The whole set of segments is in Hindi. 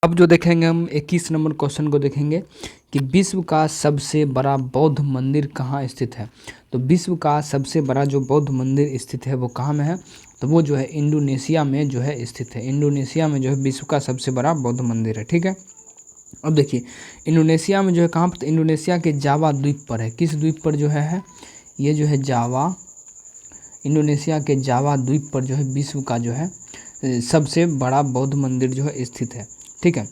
अब जो देखेंगे हम 21 नंबर क्वेश्चन को देखेंगे कि विश्व का सबसे बड़ा बौद्ध मंदिर कहाँ स्थित है। तो विश्व का सबसे बड़ा जो बौद्ध मंदिर स्थित है वो कहाँ में है, तो वो जो है इंडोनेशिया में जो है स्थित है। इंडोनेशिया में जो है विश्व का सबसे बड़ा बौद्ध मंदिर है। ठीक है, अब देखिए इंडोनेशिया में जो है कहाँ पर, तो इंडोनेशिया के जावा द्वीप पर है। किस द्वीप पर जो है ये जो है जावा, इंडोनेशिया के जावा द्वीप पर जो है विश्व का जो है सबसे बड़ा बौद्ध मंदिर जो है स्थित है। ठीक है,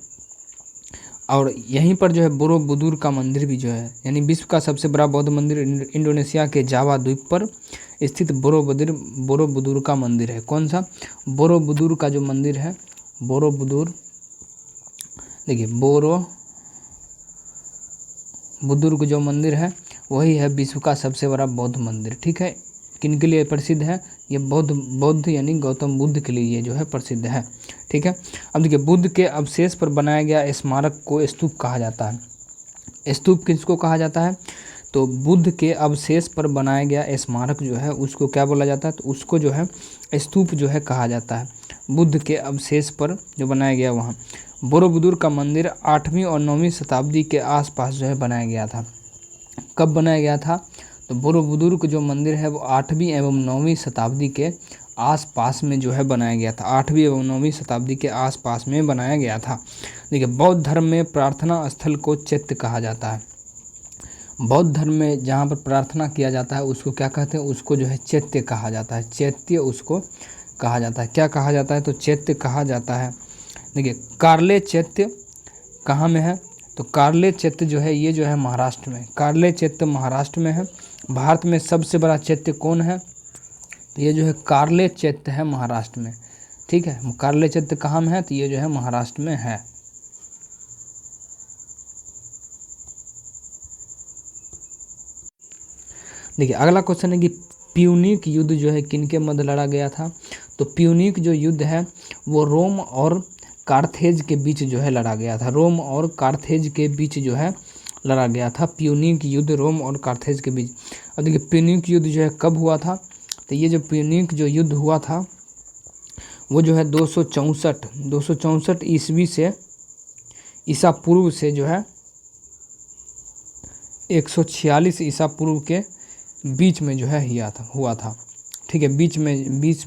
और यहीं पर जो है बोरोबुदुर का मंदिर भी जो है, यानी विश्व का सबसे बड़ा बौद्ध मंदिर इंडोनेशिया के जावा द्वीप पर स्थित बोरोबुदुर का मंदिर है। कौन सा? बोरोबुदुर का जो मंदिर है, बोरोबुदुर, देखिए बोरोबुदुर का जो मंदिर है वही है विश्व का सबसे बड़ा बौद्ध मंदिर। ठीक है, किनके लिए प्रसिद्ध है? ये बौद्ध यानी गौतम बुद्ध के लिए ये जो है प्रसिद्ध है। ठीक है, अब देखिए बुद्ध के अवशेष पर बनाया गया स्मारक को स्तूप कहा जाता है। स्तूप किसको कहा जाता है? तो बुद्ध के अवशेष पर बनाया गया स्मारक जो है उसको क्या बोला जाता है? तो उसको जो है स्तूप जो है कहा जाता है। बुद्ध के अवशेष पर जो बनाया गया वहाँ। बोरोबुदुर का मंदिर 8वीं और 9वीं शताब्दी के आसपास जो है बनाया गया था। कब बनाया गया था? तो बोरोबुदुर का जो मंदिर है वो 8वीं एवं 9वीं शताब्दी के आसपास में जो है बनाया गया था। 8वीं एवं 9वीं शताब्दी के आसपास में बनाया गया था। देखिए बौद्ध धर्म में प्रार्थना स्थल को चैत्य कहा जाता है। बौद्ध धर्म में जहाँ पर प्रार्थना किया जाता है उसको क्या कहते हैं? उसको जो है चैत्य कहा जाता है। चैत्य उसको कहा जाता है। क्या कहा जाता है? तो चैत्य कहा जाता है। देखिए कार्ले चैत्य कहाँ में है? तो कार्ले चैत्य जो है ये जो है महाराष्ट्र में। कार्ले चैत्य महाराष्ट्र में है। भारत में सबसे बड़ा चैत्य कौन है? तो ये जो है कार्ले चैत्य है महाराष्ट्र में। ठीक है, कार्ले चैत्य कहाँ में है? तो ये जो है महाराष्ट्र में है। देखिए अगला क्वेश्चन है कि प्यूनिक युद्ध जो है किनके मध्य लड़ा गया था। तो प्यूनिक जो युद्ध है वो रोम और कार्थेज के बीच जो है लड़ा गया था। रोम और कार्थेज के बीच जो है लड़ा गया था प्यूनिक युद्ध, रोम और कार्थेज के बीच। अब देखिए प्यूनिक युद्ध जो है कब हुआ था? तो ये जो प्यूनिक जो युद्ध हुआ था वो जो है 264 ईस्वी से ईसा पूर्व से जो है 146 ईसा पूर्व के बीच में जो है हुआ था। ठीक है, बीच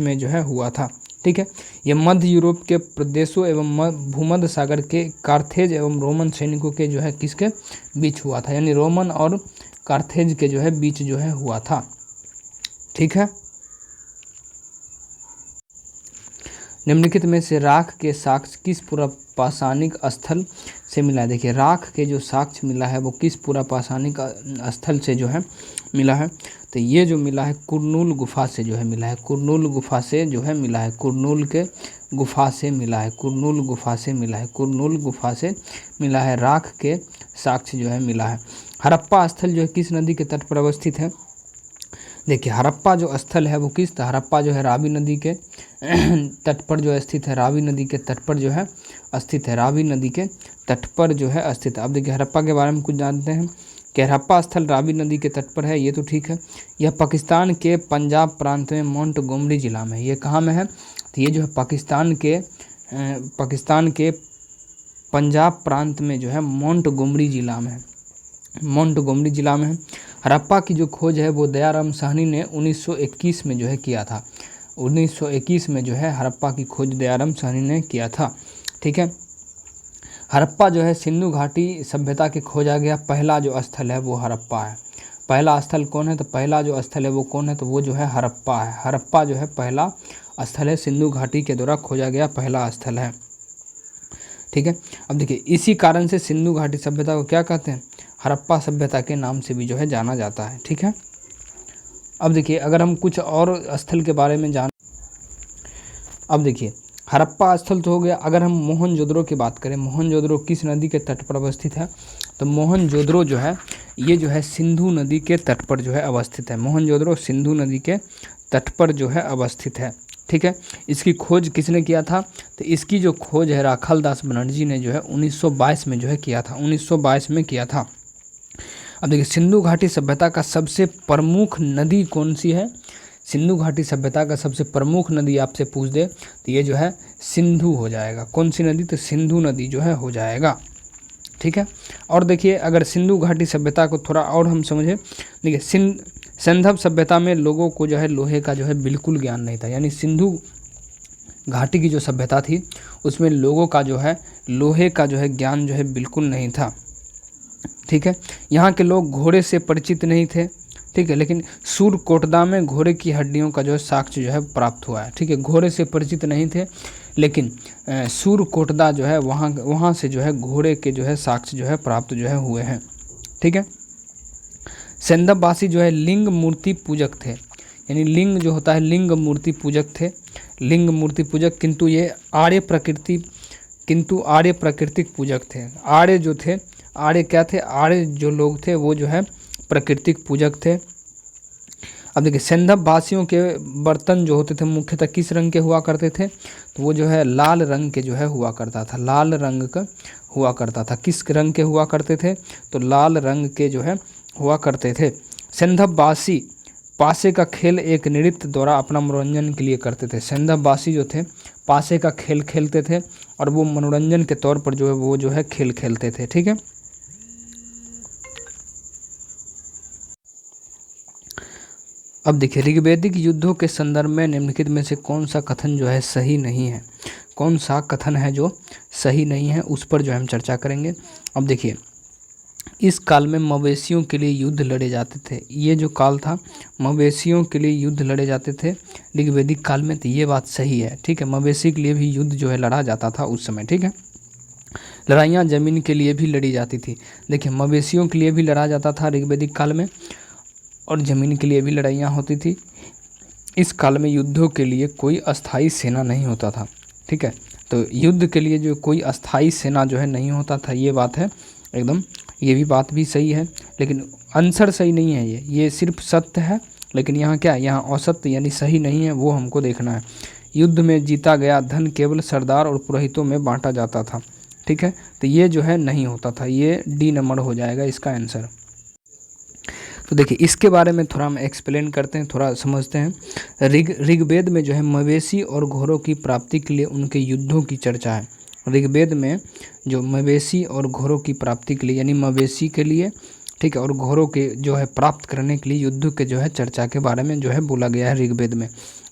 में जो है हुआ था। ठीक है, ये मध्य यूरोप के प्रदेशों एवं भूमध्य सागर के कार्थेज एवं रोमन सैनिकों के जो है किसके बीच हुआ था, यानी रोमन और कार्थेज के जो है बीच जो है हुआ था। ठीक है, निम्नलिखित में से राख के साक्ष्य किस पुरापाषाणिक स्थल से मिला है। देखिए राख के जो साक्ष्य मिला है वो किस पुरापाषाणिक स्थल से जो है मिला है। तो ये जो मिला है कुरनूल गुफा से जो है मिला है। कुरनूल गुफा से जो है मिला है। कुरनूल के गुफा से मिला है। कुरनूल गुफा से मिला है। कुरनूल गुफा से मिला है। राख के साक्ष्य जो है मिला है। हड़प्पा स्थल जो है किस नदी के तट पर अवस्थित है। देखिए हड़प्पा जो स्थल है वो किस, हड़प्पा जो है रावी नदी के तट पर जो स्थित है। रावी नदी के तट पर जो है स्थित है। रावी नदी के तट पर जो है स्थित है। अब देखिए हड़प्पा के बारे में कुछ जानते हैं कि हड़प्पा स्थल रावी नदी के तट पर है, ये तो ठीक है। यह पाकिस्तान के पंजाब प्रांत में मोंटगोमरी जिला में है। ये कहाँ में है? तो ये जो है पाकिस्तान के पंजाब प्रांत में जो है मोंटगोमरी जिला में है। मोंटगोमरी जिला में है। हड़प्पा की जो खोज है वो दयाराम साहनी ने 1921 में जो है किया था। 1921 में जो है हड़प्पा की खोज दयाराम साहनी ने किया था। ठीक है, हड़प्पा जो है सिंधु घाटी सभ्यता के खोजा गया पहला जो स्थल है वो हड़प्पा है। पहला स्थल कौन है? तो पहला जो स्थल है वो कौन है? तो वो जो है हड़प्पा है। हड़प्पा जो है पहला स्थल है, सिंधु घाटी के द्वारा खोजा गया पहला स्थल है। ठीक है, अब देखिए इसी कारण से सिंधु घाटी सभ्यता को क्या कहते हैं? हड़प्पा सभ्यता के नाम से भी जो है जाना जाता है। ठीक है, अब देखिए अगर हम कुछ और स्थल के बारे में अब देखिए हड़प्पा स्थल तो हो गया। अगर हम मोहनजोदड़ो की बात करें, मोहनजोदड़ो किस नदी के तट पर अवस्थित है? तो मोहनजोदड़ो जो है ये जो है सिंधु नदी के तट पर जो है अवस्थित है। मोहनजोदड़ो सिंधु नदी के तट पर जो है अवस्थित है। ठीक है, इसकी खोज किसने किया था? तो इसकी जो खोज है राखालदास बनर्जी ने जो है 1922 में जो है किया था। 1922 में किया था। अब देखिए सिंधु घाटी सभ्यता का सबसे प्रमुख नदी कौन सी है? सिंधु घाटी सभ्यता का सबसे प्रमुख नदी आपसे पूछ दे तो ये जो है सिंधु हो जाएगा। कौन सी नदी? तो सिंधु नदी जो है हो जाएगा। ठीक है। और देखिए अगर सिंधु घाटी सभ्यता को थोड़ा और हम समझे, देखिए सिंधव सभ्यता में लोगों को जो है लोहे का जो है बिल्कुल ज्ञान नहीं था। यानी सिंधु घाटी की जो सभ्यता थी उसमें लोगों का जो है लोहे का जो है ज्ञान जो है बिल्कुल नहीं था। ठीक है। यहाँ के लोग घोड़े से परिचित नहीं थे। ठीक है। लेकिन सूरकोटदा में घोड़े की हड्डियों का जो है साक्ष्य जो है प्राप्त हुआ है। ठीक है। घोड़े से परिचित नहीं थे लेकिन सूरकोटदा जो है वहाँ से जो है घोड़े के जो है साक्ष्य जो है प्राप्त जो है हुए हैं। ठीक है। सिंधववासी जो है लिंग मूर्ति पूजक थे। यानी लिंग जो होता है लिंग मूर्ति पूजक थे, लिंग मूर्ति पूजक, किंतु ये आर्य प्राकृतिक पूजक थे। आर्य जो थे, आर्य क्या थे? आर्य जो लोग थे वो जो है प्राकृतिक पूजक थे। अब देखिए सिंधव वासियों के बर्तन जो होते थे मुख्यतः किस रंग के हुआ करते थे? तो वो जो है लाल रंग के जो है हुआ करता था, लाल रंग का हुआ करता था। किस रंग के हुआ करते थे? तो लाल रंग के जो है हुआ करते थे। सिंधववासी पासे का खेल एक नृत्य द्वारा अपना मनोरंजन के लिए करते थे। सिंधववासी जो थे पासे का खेल खेलते थे और वो मनोरंजन के तौर पर जो है वो जो है खेल खेलते थे। ठीक है। अब देखिए ऋग्वैदिक युद्धों के संदर्भ में निम्नलिखित में से कौन सा कथन जो है सही नहीं है? कौन सा कथन है जो सही नहीं है उस पर जो हम चर्चा करेंगे। अब देखिए इस काल में मवेशियों के लिए युद्ध लड़े जाते थे। ये जो काल था मवेशियों के लिए युद्ध लड़े जाते थे ऋग्वैदिक काल में, तो ये बात सही है। ठीक है। मवेशी के लिए भी युद्ध जो है लड़ा जाता था उस समय। ठीक है। लड़ाइयाँ जमीन के लिए भी लड़ी जाती थी। देखिए मवेशियों के लिए भी लड़ा जाता था ऋग्वैदिक काल में और ज़मीन के लिए भी लड़ाइयाँ होती थी। इस काल में युद्धों के लिए कोई अस्थाई सेना नहीं होता था। ठीक है। तो युद्ध के लिए जो कोई अस्थाई सेना जो है नहीं होता था, ये बात है एकदम, ये भी बात भी सही है, लेकिन आंसर सही नहीं है। ये सिर्फ सत्य है, लेकिन यहाँ क्या है, यहाँ असत्य यानी सही नहीं है, वो हमको देखना है। युद्ध में जीता गया धन केवल सरदार और पुरोहितों में बांटा जाता था। ठीक है। तो ये जो है नहीं होता था, ये डी नंबर हो जाएगा इसका आंसर। तो देखिए इसके बारे में थोड़ा हम एक्सप्लेन करते हैं, थोड़ा समझते हैं। ऋग्वेद में जो है मवेशी और घोड़ों की प्राप्ति के लिए उनके युद्धों की चर्चा है। ऋग्वेद में जो मवेशी और घोड़ों की प्राप्ति के लिए यानी मवेशी के लिए, ठीक है, और घोड़ों के जो है प्राप्त करने के लिए युद्ध के जो है चर्चा के बारे में जो है बोला गया है ऋग्वेद में।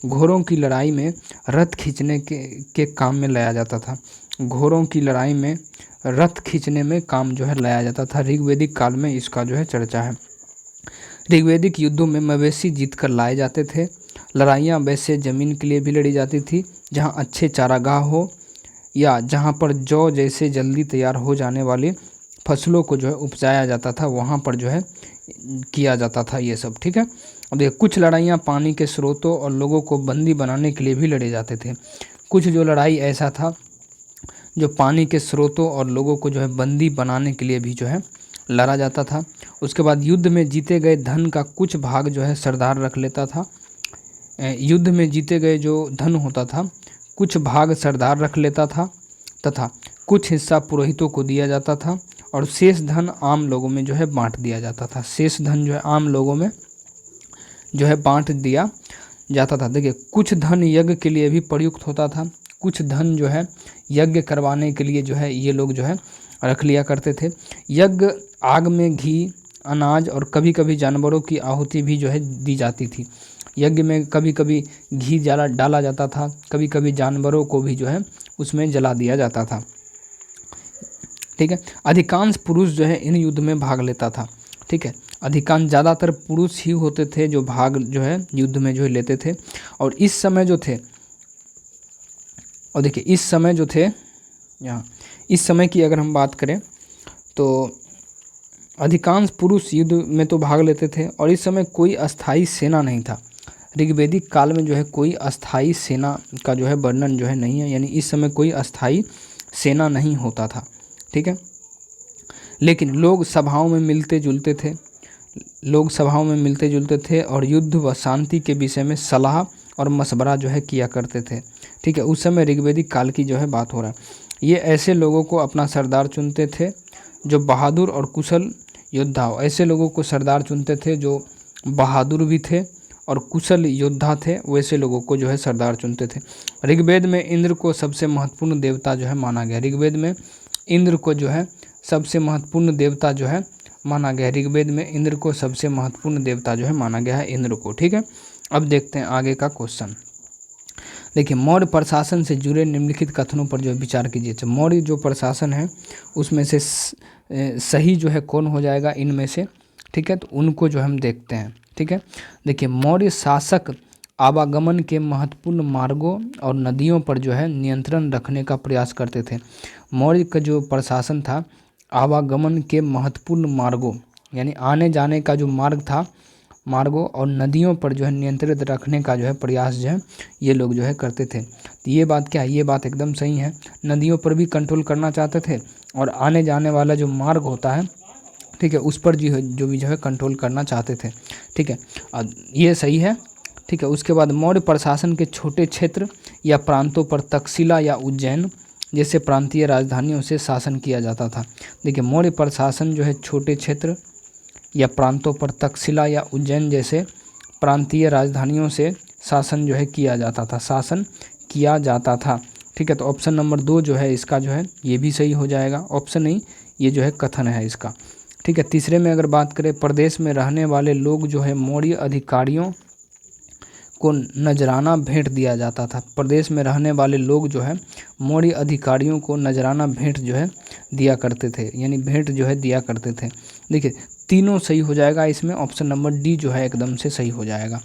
घोड़ों की लड़ाई में रथ खींचने के काम में लाया जाता था। घोड़ों की लड़ाई में रथ खींचने में काम जो है लाया जाता था। ऋग्वेदिक काल में इसका जो है चर्चा है। ऋग्वैदिक युद्धों में मवेशी जीतकर लाए जाते थे। लड़ाइयाँ वैसे ज़मीन के लिए भी लड़ी जाती थी जहाँ अच्छे चारागाह हो या जहाँ पर जौ जैसे जल्दी तैयार हो जाने वाली फसलों को जो है उपजाया जाता था, वहाँ पर जो है किया जाता था ये सब। ठीक है। अब देखिए कुछ लड़ाइयाँ पानी के स्रोतों और लोगों को बंदी बनाने के लिए भी लड़े जाते थे। कुछ जो लड़ाई ऐसा था जो पानी के स्रोतों और लोगों को जो है बंदी बनाने के लिए भी जो है लड़ा जाता था। उसके बाद युद्ध में जीते गए धन का कुछ भाग जो है सरदार रख लेता था। युद्ध में जीते गए जो धन होता था कुछ भाग सरदार रख लेता था तथा कुछ हिस्सा पुरोहितों को दिया जाता था और शेष धन आम लोगों में जो है बांट दिया जाता था। शेष धन जो है आम लोगों में जो है बांट दिया जाता था। देखिए कुछ धन यज्ञ के लिए भी प्रयुक्त होता था। कुछ धन जो है यज्ञ करवाने के लिए जो है ये लोग जो है रख लिया करते थे। यज्ञ आग में घी, अनाज और कभी कभी जानवरों की आहुति भी जो है दी जाती थी। यज्ञ में कभी कभी घी डाला जाता था, कभी कभी जानवरों को भी जो है उसमें जला दिया जाता था। ठीक है। अधिकांश पुरुष जो है इन युद्ध में भाग लेता था। ठीक है। अधिकांश ज़्यादातर पुरुष ही होते थे जो भाग जो है युद्ध में जो है लेते थे। और इस समय जो थे, और देखिए इस समय जो थे, यहाँ इस समय की अगर हम बात करें तो अधिकांश पुरुष युद्ध में तो भाग लेते थे और इस समय कोई अस्थाई सेना नहीं था। ऋग्वैदिक काल में जो है कोई अस्थाई सेना का जो है वर्णन जो है नहीं है, यानी इस समय कोई अस्थाई सेना नहीं होता था। ठीक है। लेकिन लोग सभाओं में मिलते जुलते थे, लोग सभाओं में मिलते जुलते थे और युद्ध व शांति के विषय में सलाह और मशवरा जो है किया करते थे। ठीक है। उस समय ऋग्वैदिक काल की जो है बात हो रहा है। ये ऐसे लोगों को अपना सरदार चुनते थे जो बहादुर और कुशल योद्धा हो। ऐसे लोगों को सरदार चुनते थे जो बहादुर भी थे और कुशल योद्धा थे वैसे लोगों को जो है सरदार चुनते थे। ऋग्वेद में इंद्र को सबसे महत्वपूर्ण देवता जो है माना गया। ऋग्वेद में इंद्र को जो है सबसे महत्वपूर्ण देवता जो है माना गया। ऋग्वेद में इंद्र को सबसे महत्वपूर्ण देवता जो है माना गया है इंद्र को। ठीक है, अब देखते हैं आगे का क्वेश्चन। देखिए, मौर्य प्रशासन से जुड़े निम्नलिखित कथनों पर जो विचार कीजिए। तो मौर्य जो प्रशासन है उसमें से सही जो है कौन हो जाएगा इनमें से। ठीक है, तो उनको जो हम देखते हैं। ठीक है, देखिए, मौर्य शासक आवागमन के महत्वपूर्ण मार्गों और नदियों पर जो है नियंत्रण रखने का प्रयास करते थे। मौर्य का जो प्रशासन था, आवागमन के महत्वपूर्ण मार्गों यानी आने जाने का जो मार्ग था, मार्गों और नदियों पर जो है नियंत्रित रखने का जो है प्रयास जो है ये लोग जो है करते थे। तो ये बात क्या है, ये बात एकदम सही है। नदियों पर भी कंट्रोल करना चाहते थे और आने जाने वाला जो मार्ग होता है, ठीक है, उस पर जो भी जो है कंट्रोल करना चाहते थे। ठीक है, और ये सही है। ठीक है, उसके बाद मौर्य प्रशासन के छोटे क्षेत्र या प्रांतों पर तक्षशिला या उज्जैन जैसे प्रांतीय राजधानियों से शासन किया जाता था। देखिए, मौर्य प्रशासन जो है छोटे क्षेत्र या प्रांतों पर तक्षशिला या उज्जैन जैसे प्रांतीय राजधानियों से शासन जो है किया जाता था, शासन किया जाता था। ठीक है, तो ऑप्शन नंबर 2 जो है इसका जो है ये भी सही हो जाएगा। ऑप्शन नहीं, ये जो है कथन है इसका। ठीक है, तीसरे में अगर बात करें, प्रदेश में रहने वाले लोग जो है मौर्य अधिकारियों को नजराना भेंट दिया जाता था। प्रदेश में रहने वाले लोग जो है मौर्य अधिकारियों को नजराना भेंट जो है दिया करते थे, यानी भेंट जो है दिया करते थे। देखिए, तीनों सही हो जाएगा इसमें। ऑप्शन नंबर डी जो है एकदम से सही हो जाएगा।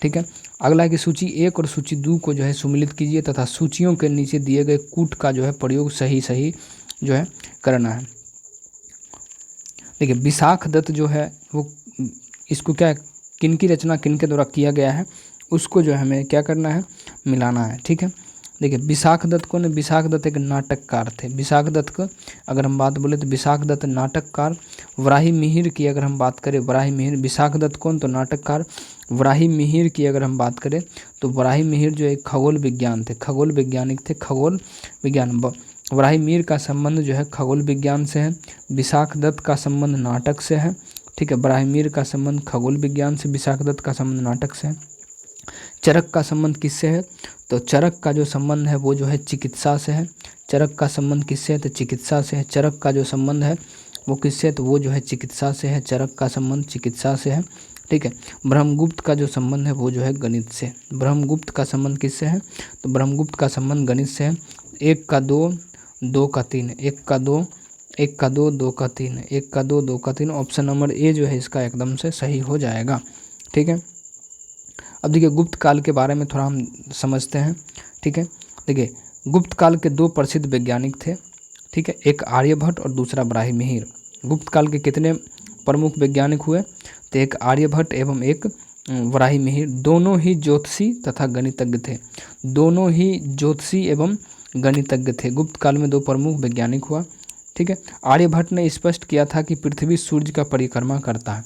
ठीक है, अगला है कि सूची 1 और सूची 2 को जो है सम्मिलित कीजिए तथा सूचियों के नीचे दिए गए कूट का जो है प्रयोग सही सही जो है करना है। देखिए, विशाख दत्त जो है वो इसको क्या किनकी रचना किनके द्वारा किया गया है उसको जो है हमें क्या करना है, मिलाना है। ठीक है, देखिए, विशाख दत्त कौन है? विशाख दत्त एक नाटककार थे। विशाख दत्त का अगर हम बात बोले तो विशाख दत्त नाटककार। वराही मिहिर की अगर हम बात करें, वराही मिहिर, विशाख दत्त कौन? तो नाटककार। वराही मिहिर की अगर हम बात करें तो वराही मिहिर जो एक खगोल विज्ञान थे, खगोल वैज्ञानिक थे, खगोल विज्ञान। वराही मिहिर का संबंध जो है खगोल विज्ञान से है। विशाख दत्त का संबंध नाटक से है। ठीक है, वराही मिहिर का संबंध खगोल विज्ञान से, विशाख दत्त का संबंध नाटक से है। चरक का संबंध किससे है? तो चरक का जो संबंध है वो जो है चिकित्सा से है। चरक का संबंध किससे है? तो चिकित्सा से है। चरक का जो संबंध है वो किससे? तो वो जो है चिकित्सा से है। चरक का संबंध चिकित्सा से है। ठीक है, ब्रह्मगुप्त का जो संबंध है वो जो है गणित से। ब्रह्मगुप्त का संबंध किससे है? तो ब्रह्मगुप्त का संबंध गणित से है। 1 का 2, 2 का 3, 1 का 2, 1 का 2, 2 का 3, 1 का 2, 2 का 3। ऑप्शन नंबर ए जो है इसका एकदम से सही हो जाएगा। ठीक है, अब देखिए, गुप्त काल के बारे में थोड़ा हम समझते हैं। ठीक है, देखिए, गुप्त काल के 2 प्रसिद्ध वैज्ञानिक थे। ठीक है, एक आर्यभट्ट और दूसरा वराही मिहिर। गुप्त काल के कितने प्रमुख वैज्ञानिक हुए? तो एक आर्यभट्ट एवं एक वराही मिहिर। दोनों ही ज्योतिषी तथा गणितज्ञ थे। दोनों ही ज्योतिषी एवं गणितज्ञ थे। गुप्त काल में 2 प्रमुख वैज्ञानिक हुआ। ठीक है, आर्यभट्ट ने स्पष्ट किया था कि पृथ्वी सूर्य का परिक्रमा करता है।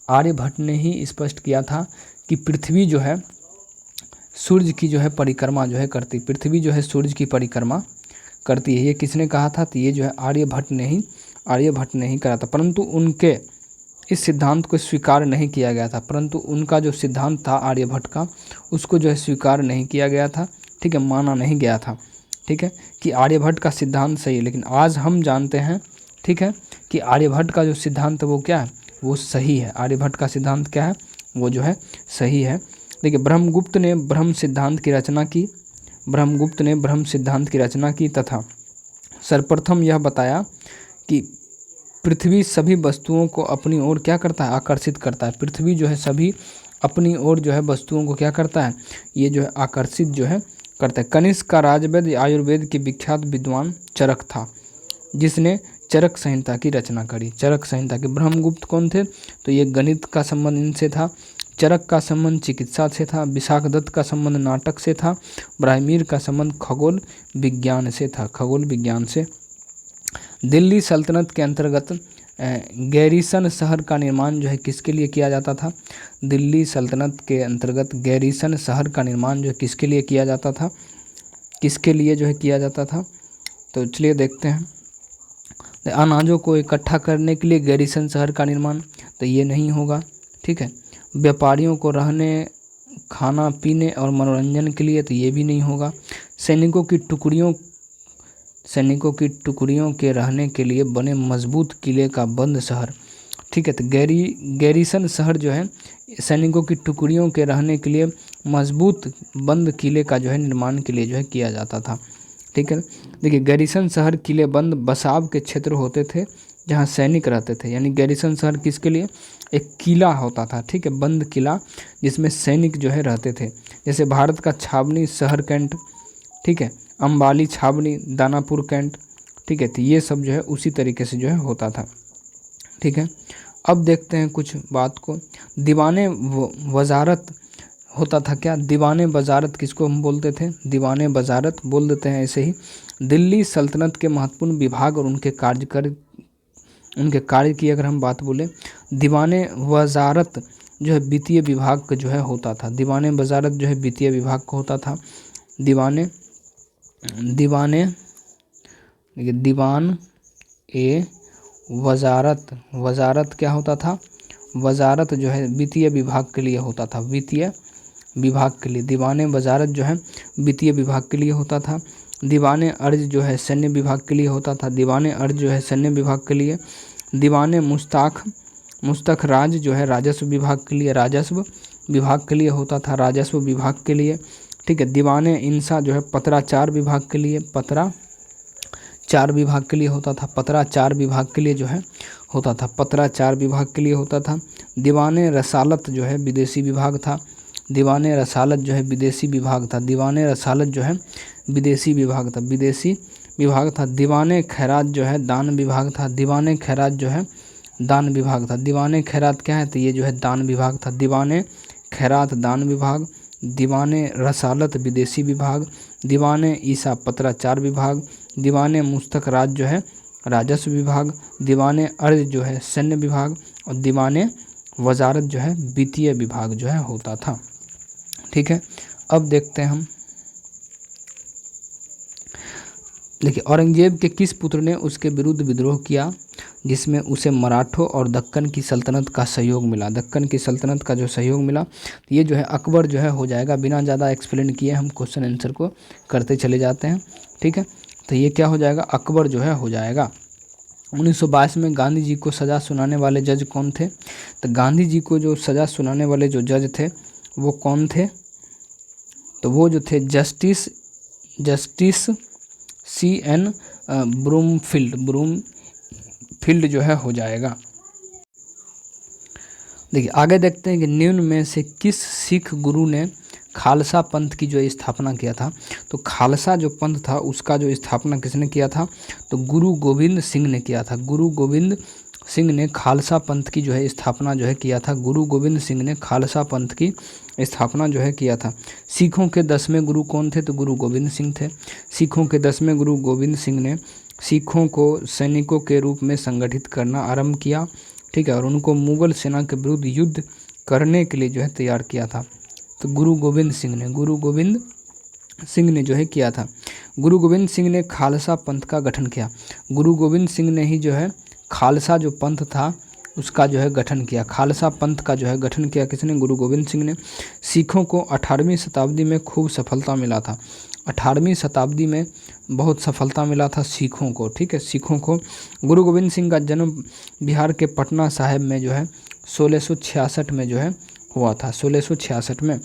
आर्यभट्ट ने ही स्पष्ट किया था कि पृथ्वी जो है सूर्य की जो है परिक्रमा जो है करती, पृथ्वी जो है सूर्य की परिक्रमा करती है। ये किसने कहा था? तो ये जो है आर्यभट्ट ने ही करा था। परंतु उनके इस सिद्धांत को स्वीकार नहीं किया गया था। परंतु उनका जो सिद्धांत था आर्यभट्ट का, उसको जो है स्वीकार नहीं किया गया था। ठीक है, माना नहीं गया था। ठीक है, कि आर्यभट्ट का सिद्धांत सही है। लेकिन आज हम जानते हैं, ठीक है, कि आर्यभट्ट का जो सिद्धांत है वो क्या है? वो सही है। आर्यभट्ट का सिद्धांत क्या है? वो जो है सही है। देखिए, ब्रह्मगुप्त ने ब्रह्म सिद्धांत की रचना की। ब्रह्मगुप्त ने ब्रह्म सिद्धांत की रचना की तथा सर्वप्रथम यह बताया कि पृथ्वी सभी वस्तुओं को अपनी ओर क्या करता है? आकर्षित करता है। पृथ्वी जो है सभी अपनी ओर जो है वस्तुओं को क्या करता है? ये जो है आकर्षित जो है करता है। कनिष्क का राजवैद्य आयुर्वेद के विख्यात विद्वान चरक था, जिसने चरक संहिता की रचना करी। चरक संहिता के ब्रह्मगुप्त कौन थे? तो ये गणित का संबंध इनसे था। चरक का संबंध चिकित्सा से था। विशाख दत्त का संबंध नाटक से था। ब्राह्मीर का संबंध खगोल विज्ञान से था, खगोल विज्ञान से। दिल्ली सल्तनत के अंतर्गत गैरीसन शहर का निर्माण जो है किसके लिए किया जाता था? दिल्ली सल्तनत के अंतर्गत गैरीसन शहर का निर्माण जो है किसके लिए किया जाता था? किसके लिए जो है किया जाता था? तो चलिए देखते हैं। अनाजों को इकट्ठा करने के लिए गैरीसन शहर का निर्माण, तो ये नहीं होगा। ठीक है, व्यापारियों को रहने खाना पीने और मनोरंजन के लिए, तो ये भी नहीं होगा। सैनिकों की टुकड़ियों के रहने के लिए बने मजबूत किले का बंद शहर, ठीक है। तो गैरीसन शहर जो है सैनिकों की टुकड़ियों के रहने के लिए मजबूत बंद किले का जो है निर्माण के लिए जो है किया जाता था, ठीक है। देखिए गैरीसन शहर किले बंद बसाव के क्षेत्र होते थे जहाँ सैनिक रहते थे, यानी गैरीसन शहर किसके लिए, एक किला होता था, ठीक है, बंद किला जिसमें सैनिक जो है रहते थे। जैसे भारत का छावनी शहर कैंट, ठीक है, अम्बाली छावनी, दानापुर कैंट, ठीक है। तो ये सब जो है उसी तरीके से जो है होता था, ठीक है। अब देखते हैं कुछ बात को। दीवाने वजारत होता था क्या, दीवाने वजारत किसको हम बोलते थे, दीवाने वजारत बोल देते हैं ऐसे ही। दिल्ली सल्तनत के महत्वपूर्ण विभाग और उनके कार्य की अगर हम बात बोलें, दीवाने वजारत जो है वित्तीय विभाग का जो है होता था, दीवाने वजारत जो है वित्तीय विभाग का होता था। दीवान ए वजारत क्या होता था, वजारत जो है वित्तीय विभाग के लिए होता था, वित्तीय विभाग के लिए। दीवाने वजारत जो है वित्तीय विभाग के लिए होता था। दीवाने अर्ज जो है सैन्य विभाग के लिए होता था, दीवाने अर्ज जो है सैन्य विभाग के लिए। दीवाने मुस्तख राज जो है राजस्व विभाग के लिए, राजस्व विभाग के लिए होता था, राजस्व विभाग के लिए, ठीक है। दीवाने इंसा जो है पत्राचार विभाग के लिए, पत्राचार विभाग के लिए होता था, पत्राचार विभाग के लिए जो है होता था, पत्राचार विभाग के लिए होता था। दीवाने रसालत जो है विदेशी विभाग था, दीवाने रसालत जो है विदेशी विभाग था, दीवाने रसालत जो है विदेशी विभाग था, विदेशी विभाग था। दीवाने खैरात जो है दान विभाग था, दीवाने खैरात जो है दान विभाग था। दीवाने खैरात क्या है, तो ये जो है दान विभाग था, दीवाने खैरात दान विभाग। दीवाने रसालत विदेशी विभाग, दीवाने ईसा पत्राचार विभाग, दीवाने मुस्तक राज जो है राजस्व विभाग, दीवाने अर्ज जो है सैन्य विभाग और दीवाने वजारत जो है वित्तीय विभाग जो है होता था, ठीक है। अब देखते हैं हम, देखिए औरंगजेब के किस पुत्र ने उसके विरुद्ध विद्रोह किया जिसमें उसे मराठों और दक्कन की सल्तनत का सहयोग मिला, दक्कन की सल्तनत का जो सहयोग मिला, तो ये जो है अकबर जो है हो जाएगा। बिना ज़्यादा एक्सप्लेन किए हम क्वेश्चन आंसर को करते चले जाते हैं, ठीक है। तो ये क्या हो जाएगा, अकबर जो है हो जाएगा। 1922 में गांधी जी को सज़ा सुनाने वाले जज कौन थे, तो गांधी जी को जो सज़ा सुनाने वाले जो जज थे वो कौन थे, तो वो जो थे जस्टिस CN ब्रूमफील्ड जो है हो जाएगा। देखिए आगे देखते हैं कि निम्न में से किस सिख गुरु ने खालसा पंथ की जो स्थापना किया था, तो खालसा जो पंथ था उसका जो स्थापना किसने किया था, तो गुरु गोविंद सिंह ने किया था। गुरु गोविंद सिंह ने खालसा पंथ की जो है स्थापना जो है किया था, गुरु गोविंद सिंह ने खालसा पंथ की स्थापना जो है किया था। सिखों के 10वें गुरु कौन थे, तो गुरु गोविंद सिंह थे। सिखों के 10वें गुरु गोविंद सिंह ने सिखों को सैनिकों के रूप में संगठित करना आरंभ किया, ठीक है, और उनको मुगल सेना के विरुद्ध युद्ध करने के लिए जो है तैयार किया था। तो गुरु गोविंद सिंह ने जो है किया था। गुरु गोविंद सिंह ने खालसा पंथ का गठन किया, गुरु गोविंद सिंह ने ही जो है खालसा जो पंथ था उसका जो है गठन किया, खालसा पंथ का जो है गठन किया किसने, गुरु गोविंद सिंह ने। सिखों को 18वीं शताब्दी में खूब सफलता मिला था, 18वीं शताब्दी में बहुत सफलता मिला था सिखों को, ठीक है, सिखों को। गुरु गोविंद सिंह का जन्म बिहार के पटना साहिब में जो है 1666 में जो है हुआ था, 1666 में।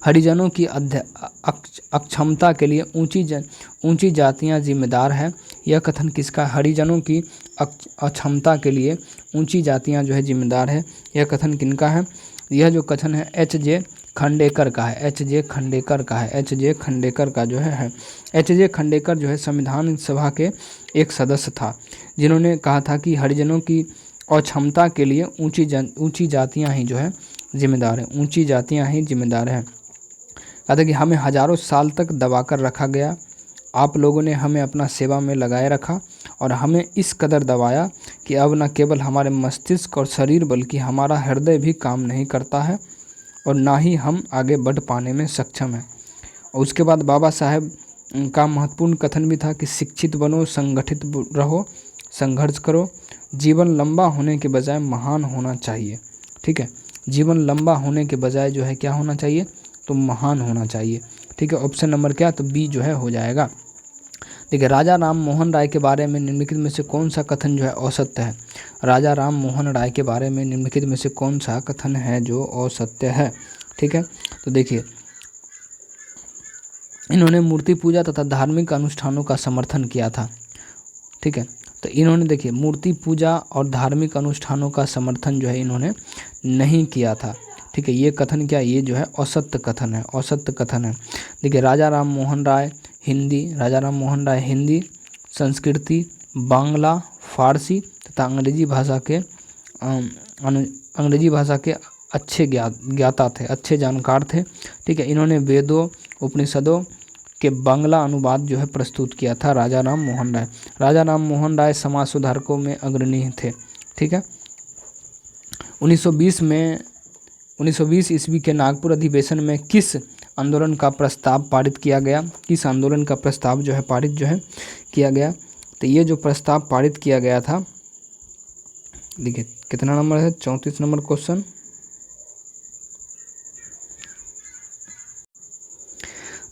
हरिजनों की अक्षमता के लिए ऊंची जातियां जिम्मेदार है, यह कथन किसका, हरिजनों की अक्षमता के लिए ऊंची जातियां जो है जिम्मेदार है, यह कथन किनका है, यह जो कथन है H.J. खंडेकर का है, H.J. खंडेकर का है, H.J. खंडेकर का जो है H.J. खंडेकर जो है संविधान सभा के एक सदस्य था जिन्होंने कहा था कि हरिजनों की अक्षमता के लिए ऊंची जातियां ही जो है जिम्मेदार है, ऊंची जातियां ही जिम्मेदार है। कहा था कि हमें हजारों साल तक दबाकर रखा गया, आप लोगों ने हमें अपना सेवा में लगाए रखा और हमें इस कदर दबाया कि अब न केवल हमारे मस्तिष्क और शरीर बल्कि हमारा हृदय भी काम नहीं करता है और ना ही हम आगे बढ़ पाने में सक्षम हैं। और उसके बाद बाबा साहेब का महत्वपूर्ण कथन भी था कि शिक्षित बनो, संगठित रहो, संघर्ष करो, जीवन लंबा होने के बजाय महान होना चाहिए, ठीक है। जीवन लंबा होने के बजाय जो है क्या होना चाहिए, तो महान होना चाहिए। ठीक है, ऑप्शन नंबर क्या, तो बी जो है हो जाएगा। देखिए, राजा राम मोहन राय के बारे में निम्नलिखित में से कौन सा कथन जो है असत्य है। राजा राम मोहन राय के बारे में निम्नलिखित में से कौन सा कथन है जो असत्य है। ठीक है, तो देखिए, इन्होंने मूर्ति पूजा तथा धार्मिक अनुष्ठानों का समर्थन किया था। ठीक है, तो इन्होंने देखिए मूर्ति पूजा और धार्मिक अनुष्ठानों का समर्थन जो है इन्होंने नहीं किया था। ठीक है, ये कथन क्या, ये जो है असत्य कथन है, असत्य कथन है। देखिए, राजा राम मोहन राय हिंदी, संस्कृति, बांग्ला, फारसी तथा अंग्रेजी भाषा के अच्छे ज्ञाता थे, अच्छे जानकार थे। ठीक है, इन्होंने वेदों उपनिषदों के बांग्ला अनुवाद जो है प्रस्तुत किया था राजा राम मोहन राय। राजा राम मोहन राय समाज सुधारकों में अग्रणी थे। ठीक है, 1920 ईस्वी के नागपुर अधिवेशन में किस आंदोलन का प्रस्ताव पारित किया गया, किस आंदोलन का प्रस्ताव जो है पारित जो है किया गया। तो ये जो प्रस्ताव पारित किया गया था, देखिए कितना नंबर है, 34 नंबर क्वेश्चन।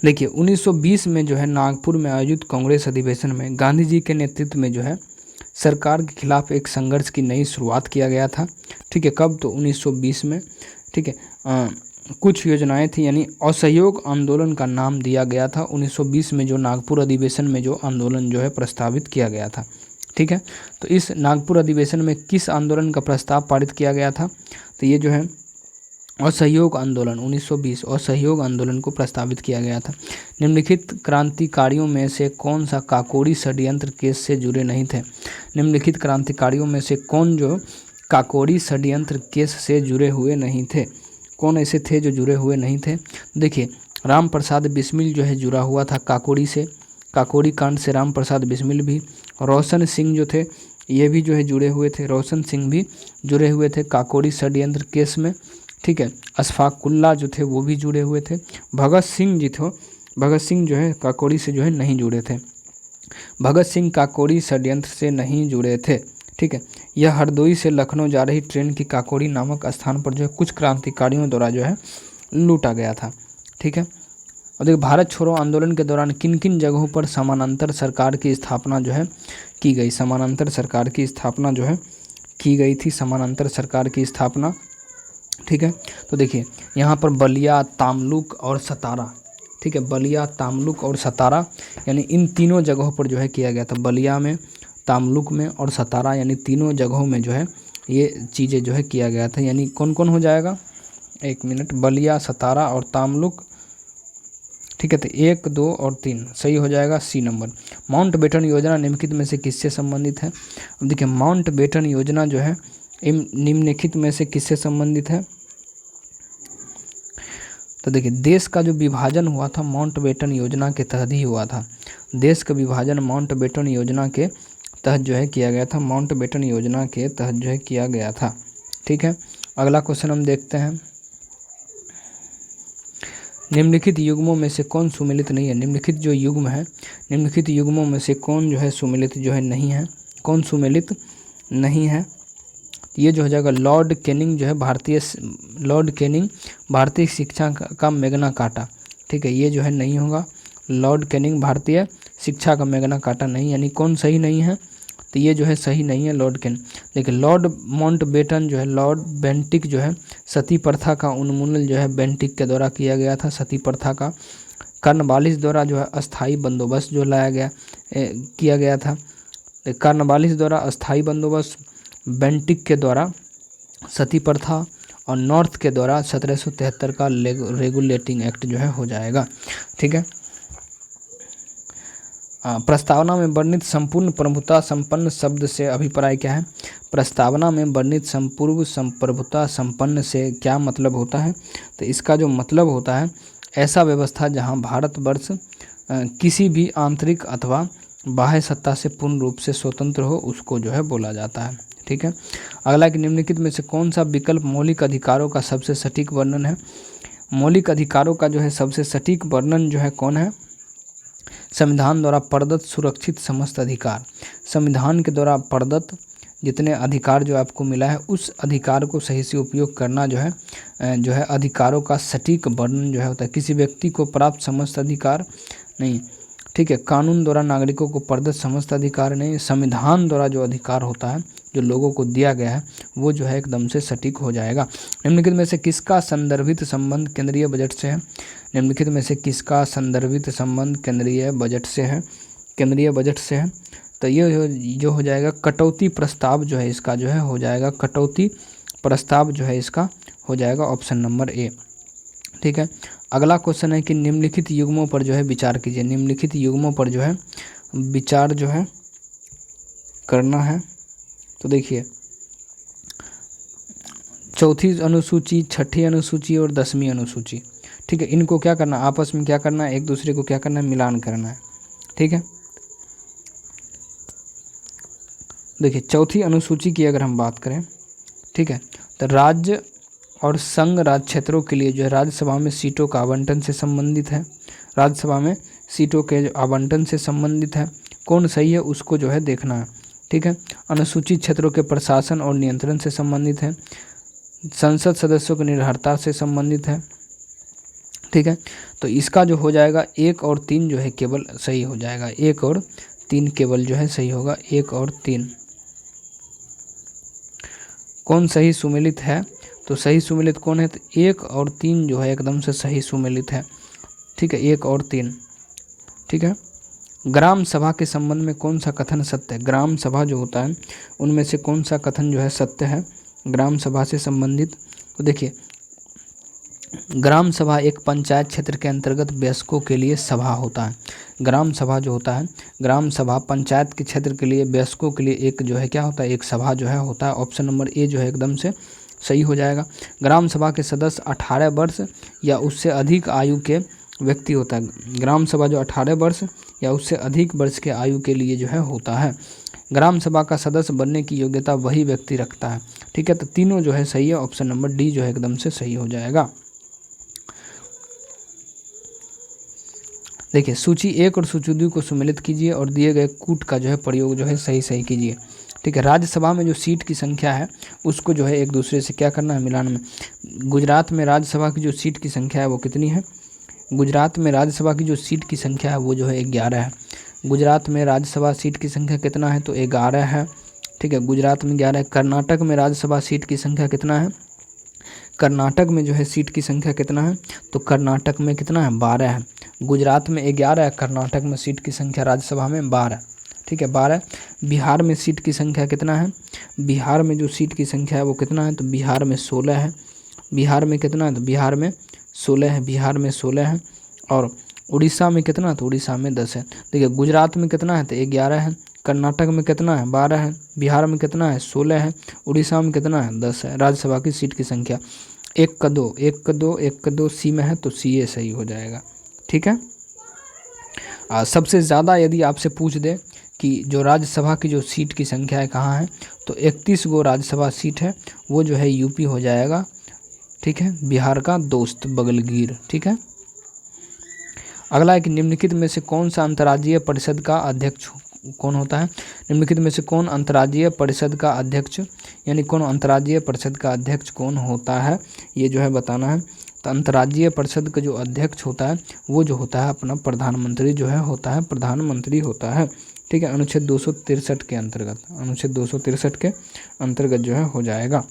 देखिए, 1920 में जो है नागपुर में आयोजित कांग्रेस अधिवेशन में गांधी जी के नेतृत्व में जो है सरकार के खिलाफ एक संघर्ष की नई शुरुआत किया गया था। ठीक है, कब, तो 1920 में। ठीक है, कुछ योजनाएं थी, यानी असहयोग आंदोलन का नाम दिया गया था 1920 में जो नागपुर अधिवेशन में जो आंदोलन जो है प्रस्तावित किया गया था। ठीक है, तो इस नागपुर अधिवेशन में किस आंदोलन का प्रस्ताव पारित किया गया था, तो ये जो है असहयोग आंदोलन, 1920 असहयोग आंदोलन को प्रस्तावित किया गया था। निम्नलिखित क्रांतिकारियों में से कौन सा काकोरी षड्यंत्र केस से जुड़े नहीं थे। निम्नलिखित क्रांतिकारियों में से कौन जो काकोरी षड्यंत्र केस से जुड़े हुए नहीं थे, कौन ऐसे थे जो जुड़े हुए नहीं थे। देखिए, राम प्रसाद बिस्मिल जो है जुड़ा हुआ था काकोरी से, काकोरी कांड से राम प्रसाद बिस्मिल भी। रोशन सिंह जो थे ये भी जो है जुड़े हुए थे, रोशन सिंह भी जुड़े हुए थे काकोरी षड्यंत्र केस में। ठीक है, अशफाकुल्ला जो थे वो भी जुड़े हुए थे। भगत सिंह जो है काकोरी से जो है नहीं जुड़े थे। भगत सिंह काकोरी षड्यंत्र से नहीं जुड़े थे। ठीक है, यह हरदोई से लखनऊ जा रही ट्रेन की काकोरी नामक स्थान पर जो है कुछ क्रांतिकारियों द्वारा जो है लूटा गया था। ठीक है, और देखिए, भारत छोड़ो आंदोलन के दौरान किन किन जगहों पर समानांतर सरकार की स्थापना जो है की गई, समानांतर सरकार की स्थापना जो है की गई थी, समानांतर सरकार की स्थापना। ठीक है, तो देखिए यहाँ पर बलिया, तामलुक और सतारा। ठीक है, बलिया, तामलुक और सतारा, यानी इन तीनों जगहों पर जो है किया गया था। बलिया में, तामलुक में और सतारा, यानी तीनों जगहों में जो है ये चीज़ें जो है किया गया था। यानी कौन कौन हो जाएगा, एक मिनट, बलिया, सतारा और तामलुक। ठीक है, तो 1, 2 और 3 सही हो जाएगा, सी नंबर। माउंटबेटन योजना निम्नलिखित में से किससे संबंधित है। अब देखिए, माउंटबेटन योजना जो है निम्नलिखित में से किससे संबंधित है। तो देखिए, देश का जो विभाजन हुआ था माउंटबेटन योजना के तहत ही हुआ था। देश का विभाजन माउंटबेटन योजना के तहत जो है किया गया था, माउंटबेटन योजना के तहत जो है किया गया था। ठीक है, अगला क्वेश्चन हम देखते हैं। निम्नलिखित युग्मों में से कौन सुमेलित नहीं है। निम्नलिखित जो युग्म है, निम्नलिखित युग्मों में से कौन जो है सुमेलित जो है नहीं है, कौन सुमेलित नहीं है। ये जो हो जाएगा लॉर्ड कैनिंग जो है भारतीय शिक्षा का मैग्ना कार्टा। ठीक है, ये जो है नहीं होगा, लॉर्ड कैनिंग भारतीय शिक्षा का मैग्ना कार्टा नहीं, यानी कौन सही नहीं है, तो ये जो है सही नहीं है लॉर्ड कैनिंग। देखिए, लॉर्ड माउंटबेटन जो है, लॉर्ड बेंटिक जो है सती प्रथा का उन्मूलन जो है बेंटिक के द्वारा किया गया था। सती प्रथा का कर्नवालिस द्वारा जो है अस्थाई बंदोबस्त जो लाया गया किया गया था। कर्नवालिस द्वारा अस्थाई बंदोबस्त, बेंटिक के द्वारा सती प्रथा और नॉर्थ के द्वारा 1773 का रेगुलेटिंग एक्ट जो है हो जाएगा। ठीक है, प्रस्तावना में वर्णित संपूर्ण प्रभुता संपन्न शब्द से अभिप्राय क्या है। प्रस्तावना में वर्णित संपूर्ण संप्रभुता संपन्न से क्या मतलब होता है, तो इसका जो मतलब होता है ऐसा व्यवस्था जहां भारतवर्ष किसी भी आंतरिक अथवा बाह्य सत्ता से पूर्ण रूप से स्वतंत्र हो, उसको जो है बोला जाता है। ठीक है, अगला कि निम्नलिखित में से कौन सा विकल्प मौलिक अधिकारों का सबसे सटीक वर्णन है। मौलिक अधिकारों का जो है सबसे सटीक वर्णन जो है कौन है, संविधान द्वारा प्रदत्त सुरक्षित समस्त अधिकार। संविधान के द्वारा प्रदत्त जितने अधिकार जो आपको मिला है उस अधिकार को सही से उपयोग करना जो है अधिकारों का सटीक वर्णन जो है होता है। किसी व्यक्ति को प्राप्त समस्त अधिकार नहीं, ठीक है, कानून द्वारा नागरिकों को प्रदत्त समस्त अधिकार नहीं, संविधान द्वारा जो अधिकार होता है जो लोगों को दिया गया है वो जो है एकदम से सटीक हो जाएगा। निम्नलिखित में से किसका संदर्भित संबंध केंद्रीय बजट से है? निम्नलिखित में से किसका संदर्भित संबंध केंद्रीय बजट से है? केंद्रीय बजट से है तो ये जो हो जाएगा कटौती प्रस्ताव जो है इसका जो है हो जाएगा, कटौती प्रस्ताव जो है इसका हो जाएगा ऑप्शन नंबर ए। ठीक है, अगला क्वेश्चन है कि निम्नलिखित युग्मों पर जो है विचार कीजिए। निम्नलिखित युग्मों पर जो है विचार जो है करना है। तो देखिए, चौथी अनुसूची, छठी अनुसूची और 10वीं अनुसूची, ठीक है, इनको क्या करना, आपस में क्या करना है, एक दूसरे को क्या करना है, मिलान करना है। ठीक है, देखिए चौथी अनुसूची की अगर हम बात करें, ठीक है, तो राज्य और संघ राज्य क्षेत्रों के लिए जो है राज्यसभा में सीटों का आवंटन से संबंधित है। राज्यसभा में सीटों के आवंटन से संबंधित है, कौन सही है उसको जो है देखना है। ठीक है, अनुसूचित क्षेत्रों के प्रशासन और नियंत्रण से संबंधित है, संसद सदस्यों की निर्भरता से संबंधित है। ठीक है, तो इसका जो हो जाएगा 1 और 3 जो है केवल सही हो जाएगा, 1 और 3 केवल जो है सही होगा, 1 और 3। कौन सही सुमेलित है? तो सही सुमेलित कौन है? तो 1 और 3 जो है एकदम से सही सुमेलित है। ठीक है, 1 और 3। ठीक है, ग्राम सभा के संबंध में कौन सा कथन सत्य है? ग्राम सभा जो होता है उनमें से कौन सा कथन जो है सत्य है ग्राम सभा से संबंधित? तो देखिए, ग्राम सभा एक पंचायत क्षेत्र के अंतर्गत वयस्कों के लिए सभा होता है। ग्राम सभा जो होता है, ग्राम सभा पंचायत के क्षेत्र के लिए वयस्कों के लिए एक जो है क्या होता है, एक सभा जो है होता है। ऑप्शन नंबर ए जो है एकदम से सही हो जाएगा। ग्राम सभा के सदस्य 18 वर्ष या उससे अधिक आयु के व्यक्ति होता है। ग्राम सभा जो 18 वर्ष या उससे अधिक वर्ष के आयु के लिए जो है होता है। ग्राम सभा का सदस्य बनने की योग्यता वही व्यक्ति रखता है। ठीक है, तो तीनों जो है सही है, ऑप्शन नंबर डी जो है एकदम से सही हो जाएगा। देखिए, सूची 1 और सूची 2 को सम्मिलित कीजिए और दिए गए कूट का जो है प्रयोग जो है सही कीजिए। ठीक है, राज्यसभा में जो सीट की संख्या है उसको जो है एक दूसरे से क्या करना है, मिलान में। गुजरात में राज्यसभा की जो सीट की संख्या है वो कितनी है? गुजरात में राज्यसभा की जो सीट की संख्या है वो जो है 11 है। गुजरात में राज्यसभा सीट की संख्या कितना है? तो 11 है। ठीक है, गुजरात में 11 है। कर्नाटक में राज्यसभा सीट की संख्या कितना है? कर्नाटक में जो है सीट की संख्या कितना है? तो कर्नाटक में कितना है? 12 है। गुजरात में 11 है, कर्नाटक में सीट की संख्या राज्यसभा में 12। ठीक है, 12। बिहार में सीट की संख्या कितना है? बिहार में जो सीट की संख्या है वो कितना है? तो बिहार में 16 है। बिहार में कितना है? तो बिहार में 16 है। बिहार में 16 है। और उड़ीसा में कितना है? तो उड़ीसा में 10 है। देखिए, गुजरात में कितना है? तो 11 है। कर्नाटक में कितना है? 12 है। बिहार में कितना है? 16 है। उड़ीसा में कितना है? 10 है। राज्यसभा की सीट की संख्या 1 का 2, 1 का 2, 1 का 2 सी में है, तो सी ए सही हो जाएगा। ठीक है, सबसे ज़्यादा यदि आपसे पूछ दे कि जो राज्यसभा की जो सीट की संख्या है कहाँ है, तो 31 गो राज्यसभा सीट है, वो जो है यूपी हो जाएगा। ठीक है, बिहार का दोस्त बगलगीर। ठीक है, अगला है कि निम्नलिखित में से कौन सा अंतर्राज्यीय परिषद का अध्यक्ष कौन होता है? निम्नलिखित में से कौन अंतर्राज्यीय परिषद का अध्यक्ष, यानी कौन अंतर्राज्यीय परिषद का अध्यक्ष कौन होता है, ये जो है बताना है। तो अंतर्राज्यीय परिषद का जो अध्यक्ष होता है वो जो होता है अपना प्रधानमंत्री जो है होता है, प्रधानमंत्री होता है। ठीक है, अनुच्छेद 263 के अंतर्गत, अनुच्छेद 263 के अंतर्गत जो है हो जाएगा।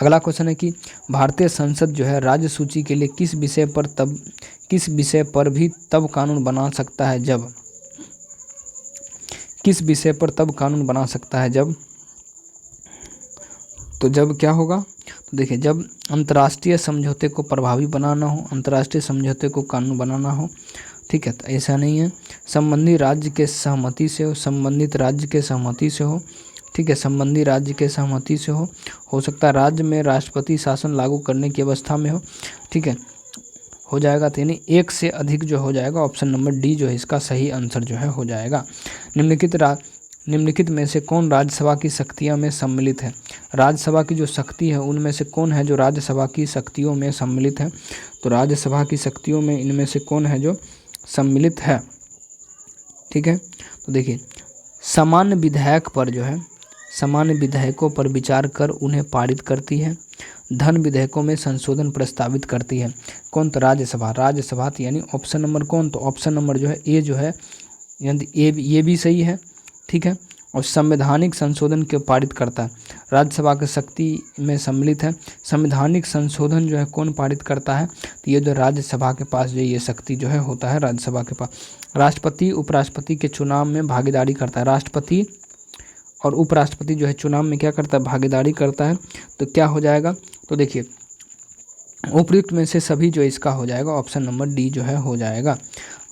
अगला क्वेश्चन है कि भारतीय संसद जो है राज्य सूची के लिए किस विषय पर भी तब कानून बना सकता है जब, किस विषय पर तब कानून बना सकता है जब, तो जब क्या होगा? तो देखिए, जब अंतर्राष्ट्रीय समझौते को प्रभावी बनाना हो, अंतर्राष्ट्रीय समझौते को कानून बनाना हो। ठीक है, तो ऐसा नहीं है, संबंधित राज्य के सहमति से हो, संबंधित राज्य के सहमति से हो। ठीक है, संबंधी राज्य के सहमति से हो सकता है राज्य में राष्ट्रपति शासन लागू करने की अवस्था में हो। ठीक है, हो जाएगा, तो यानी 1 से अधिक जो हो जाएगा। ऑप्शन नंबर डी जो है इसका सही आंसर जो है हो जाएगा। निम्नलिखित में से कौन राज्यसभा की शक्तियों में सम्मिलित है? राज्यसभा की जो शक्ति है उनमें से कौन है जो राज्यसभा की शक्तियों में सम्मिलित है? तो राज्यसभा की शक्तियों में इनमें से कौन है जो सम्मिलित है? ठीक है, तो देखिए, सामान्य विधायक पर जो है सामान्य विधेयकों पर विचार कर उन्हें पारित करती है। धन विधेयकों में संशोधन प्रस्तावित करती है। कौन? तो राज्यसभा। राज्यसभा तो यानी ऑप्शन नंबर कौन? तो ऑप्शन नंबर जो है ए जो है, यानी ये भी सही है, ठीक है। और संवैधानिक संशोधन के पारित करता है, राज्यसभा की शक्ति में सम्मिलित है। संवैधानिक संशोधन जो है कौन पारित करता है? तो ये जो राज्यसभा के पास जो ये शक्ति जो है होता है राज्यसभा के पास। राष्ट्रपति उपराष्ट्रपति के चुनाव में भागीदारी करता है। राष्ट्रपति और उपराष्ट्रपति जो है चुनाव में क्या करता है? भागीदारी करता है। तो क्या हो जाएगा? तो देखिए उपयुक्त में से सभी जो इसका हो जाएगा ऑप्शन नंबर डी जो है हो जाएगा।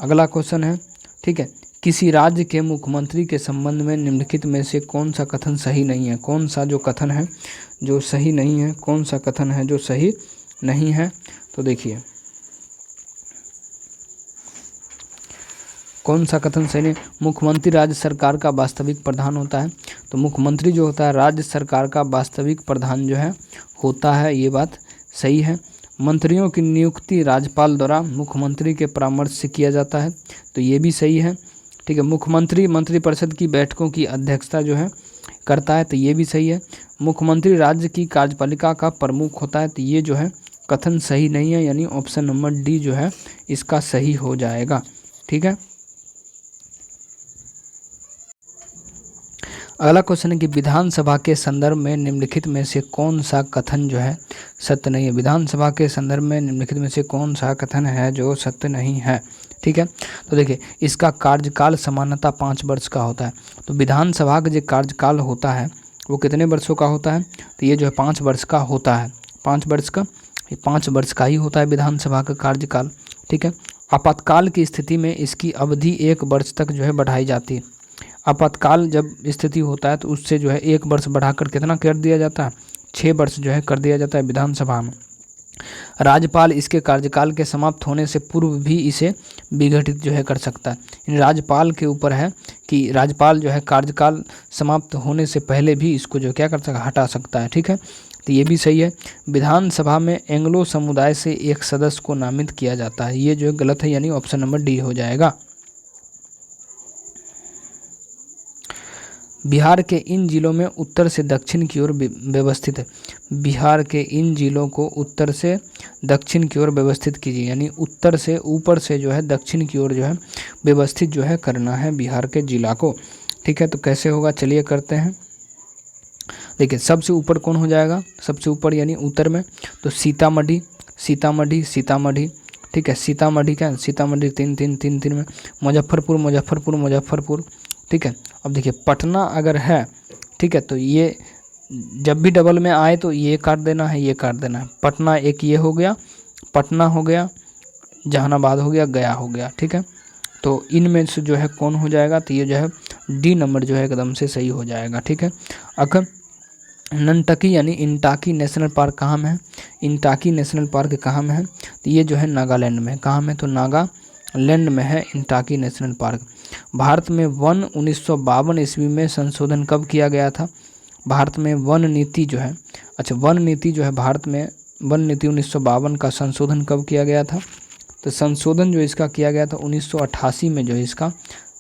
अगला क्वेश्चन है, ठीक है, किसी राज्य के मुख्यमंत्री के संबंध में निम्नलिखित में से कौन सा कथन सही नहीं है? कौन सा जो कथन है जो सही नहीं है? कौन सा कथन है जो सही नहीं है? तो देखिए कौन सा कथन सही नहीं? मुख्यमंत्री राज्य सरकार का वास्तविक प्रधान होता है। तो मुख्यमंत्री जो होता है राज्य सरकार का वास्तविक प्रधान जो है होता है, ये बात सही है। मंत्रियों की नियुक्ति राज्यपाल द्वारा मुख्यमंत्री के परामर्श से किया जाता है। तो ये भी सही है, ठीक है। मुख्यमंत्री मंत्रिपरिषद की बैठकों की अध्यक्षता जो है करता है। तो ये भी सही है। मुख्यमंत्री राज्य की कार्यपालिका का प्रमुख होता है। तो ये जो है कथन सही नहीं है, यानी ऑप्शन नंबर डी जो है इसका सही हो जाएगा, ठीक है। अगला क्वेश्चन है कि विधानसभा के संदर्भ में निम्नलिखित में से कौन सा कथन जो है सत्य नहीं है? विधानसभा के संदर्भ में निम्नलिखित में से कौन सा कथन है जो सत्य नहीं है, ठीक है। तो देखिए इसका कार्यकाल सामान्यतः 5 वर्ष का होता है। तो विधानसभा का जो कार्यकाल होता है वो कितने वर्षों का होता है? तो ये जो है 5 वर्ष का होता है। 5 वर्ष का, ये 5 वर्ष का ही होता है विधानसभा का कार्यकाल, ठीक है। आपातकाल की स्थिति में इसकी अवधि 1 वर्ष तक जो है बढ़ाई जाती है। आपातकाल जब स्थिति होता है तो उससे जो है 1 वर्ष बढ़ाकर कितना कर दिया जाता है? 6 वर्ष जो है कर दिया जाता है विधानसभा में। राज्यपाल इसके कार्यकाल के समाप्त होने से पूर्व भी इसे विघटित जो है कर सकता है। राज्यपाल के ऊपर है कि राज्यपाल जो है कार्यकाल समाप्त होने से पहले भी इसको जो क्या कर सकता है? हटा सकता है, ठीक है। तो ये भी सही है। विधानसभा में एंग्लो समुदाय से एक सदस्य को नामित किया जाता है। ये जो गलत है, यानी ऑप्शन नंबर डी हो जाएगा। बिहार के इन जिलों में उत्तर से दक्षिण की ओर व्यवस्थित है। बिहार के इन जिलों को उत्तर से दक्षिण की ओर व्यवस्थित कीजिए, यानी उत्तर से ऊपर से जो है दक्षिण की ओर जो है व्यवस्थित जो है करना है बिहार के जिला को, ठीक है। तो कैसे होगा चलिए करते हैं। देखिए सबसे ऊपर कौन हो जाएगा? सबसे ऊपर यानी उत्तर में तो सीतामढ़ी, सीतामढ़ी, सीतामढ़ी, ठीक है। सीतामढ़ी क्या? सीतामढ़ी 3 में। मुजफ्फरपुर, मुजफ्फरपुर, मुजफ्फरपुर, ठीक है। अब देखिए पटना अगर है, ठीक है, तो ये जब भी डबल में आए तो ये काट देना है, ये काट देना है। पटना एक ये हो गया, पटना हो गया, जहानाबाद हो गया, गया हो गया, ठीक है। तो इनमें से जो है कौन हो जाएगा? तो ये जो है डी नंबर जो है एकदम से सही हो जाएगा, ठीक है। अगर ननटकी यानी इंटाकी नेशनल पार्क कहाँ में है? इंटाकी नेशनल पार्क कहाँ में है? तो ये जो है नागालैंड में। कहाँ में? तो नागालैंड में है इंटाकी नेशनल पार्क। भारत में वन 1952 ईस्वी में संशोधन कब किया गया था? भारत में वन नीति जो है, अच्छा वन नीति जो है भारत में वन नीति 1952 का संशोधन कब किया गया था? तो संशोधन जो इसका किया गया था 1988 में जो है इसका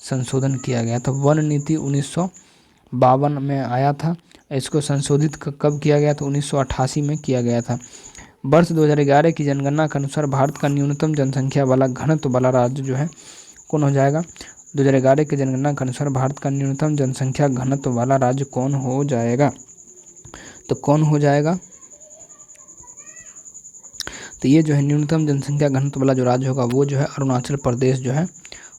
संशोधन किया गया था। वन नीति 1952 में आया था, इसको संशोधित कब किया गया था? 1988 में किया गया था। वर्ष 2011 की जनगणना के अनुसार भारत का न्यूनतम जनसंख्या वाला घनत्व वाला राज्य जो है कौन हो जाएगा? 2011 की जनगणना के अनुसार भारत का न्यूनतम जनसंख्या घनत्व वाला राज्य कौन हो जाएगा? तो कौन हो जाएगा? तो ये जो है न्यूनतम जनसंख्या घनत्व वाला जो राज्य होगा वो जो है अरुणाचल प्रदेश जो है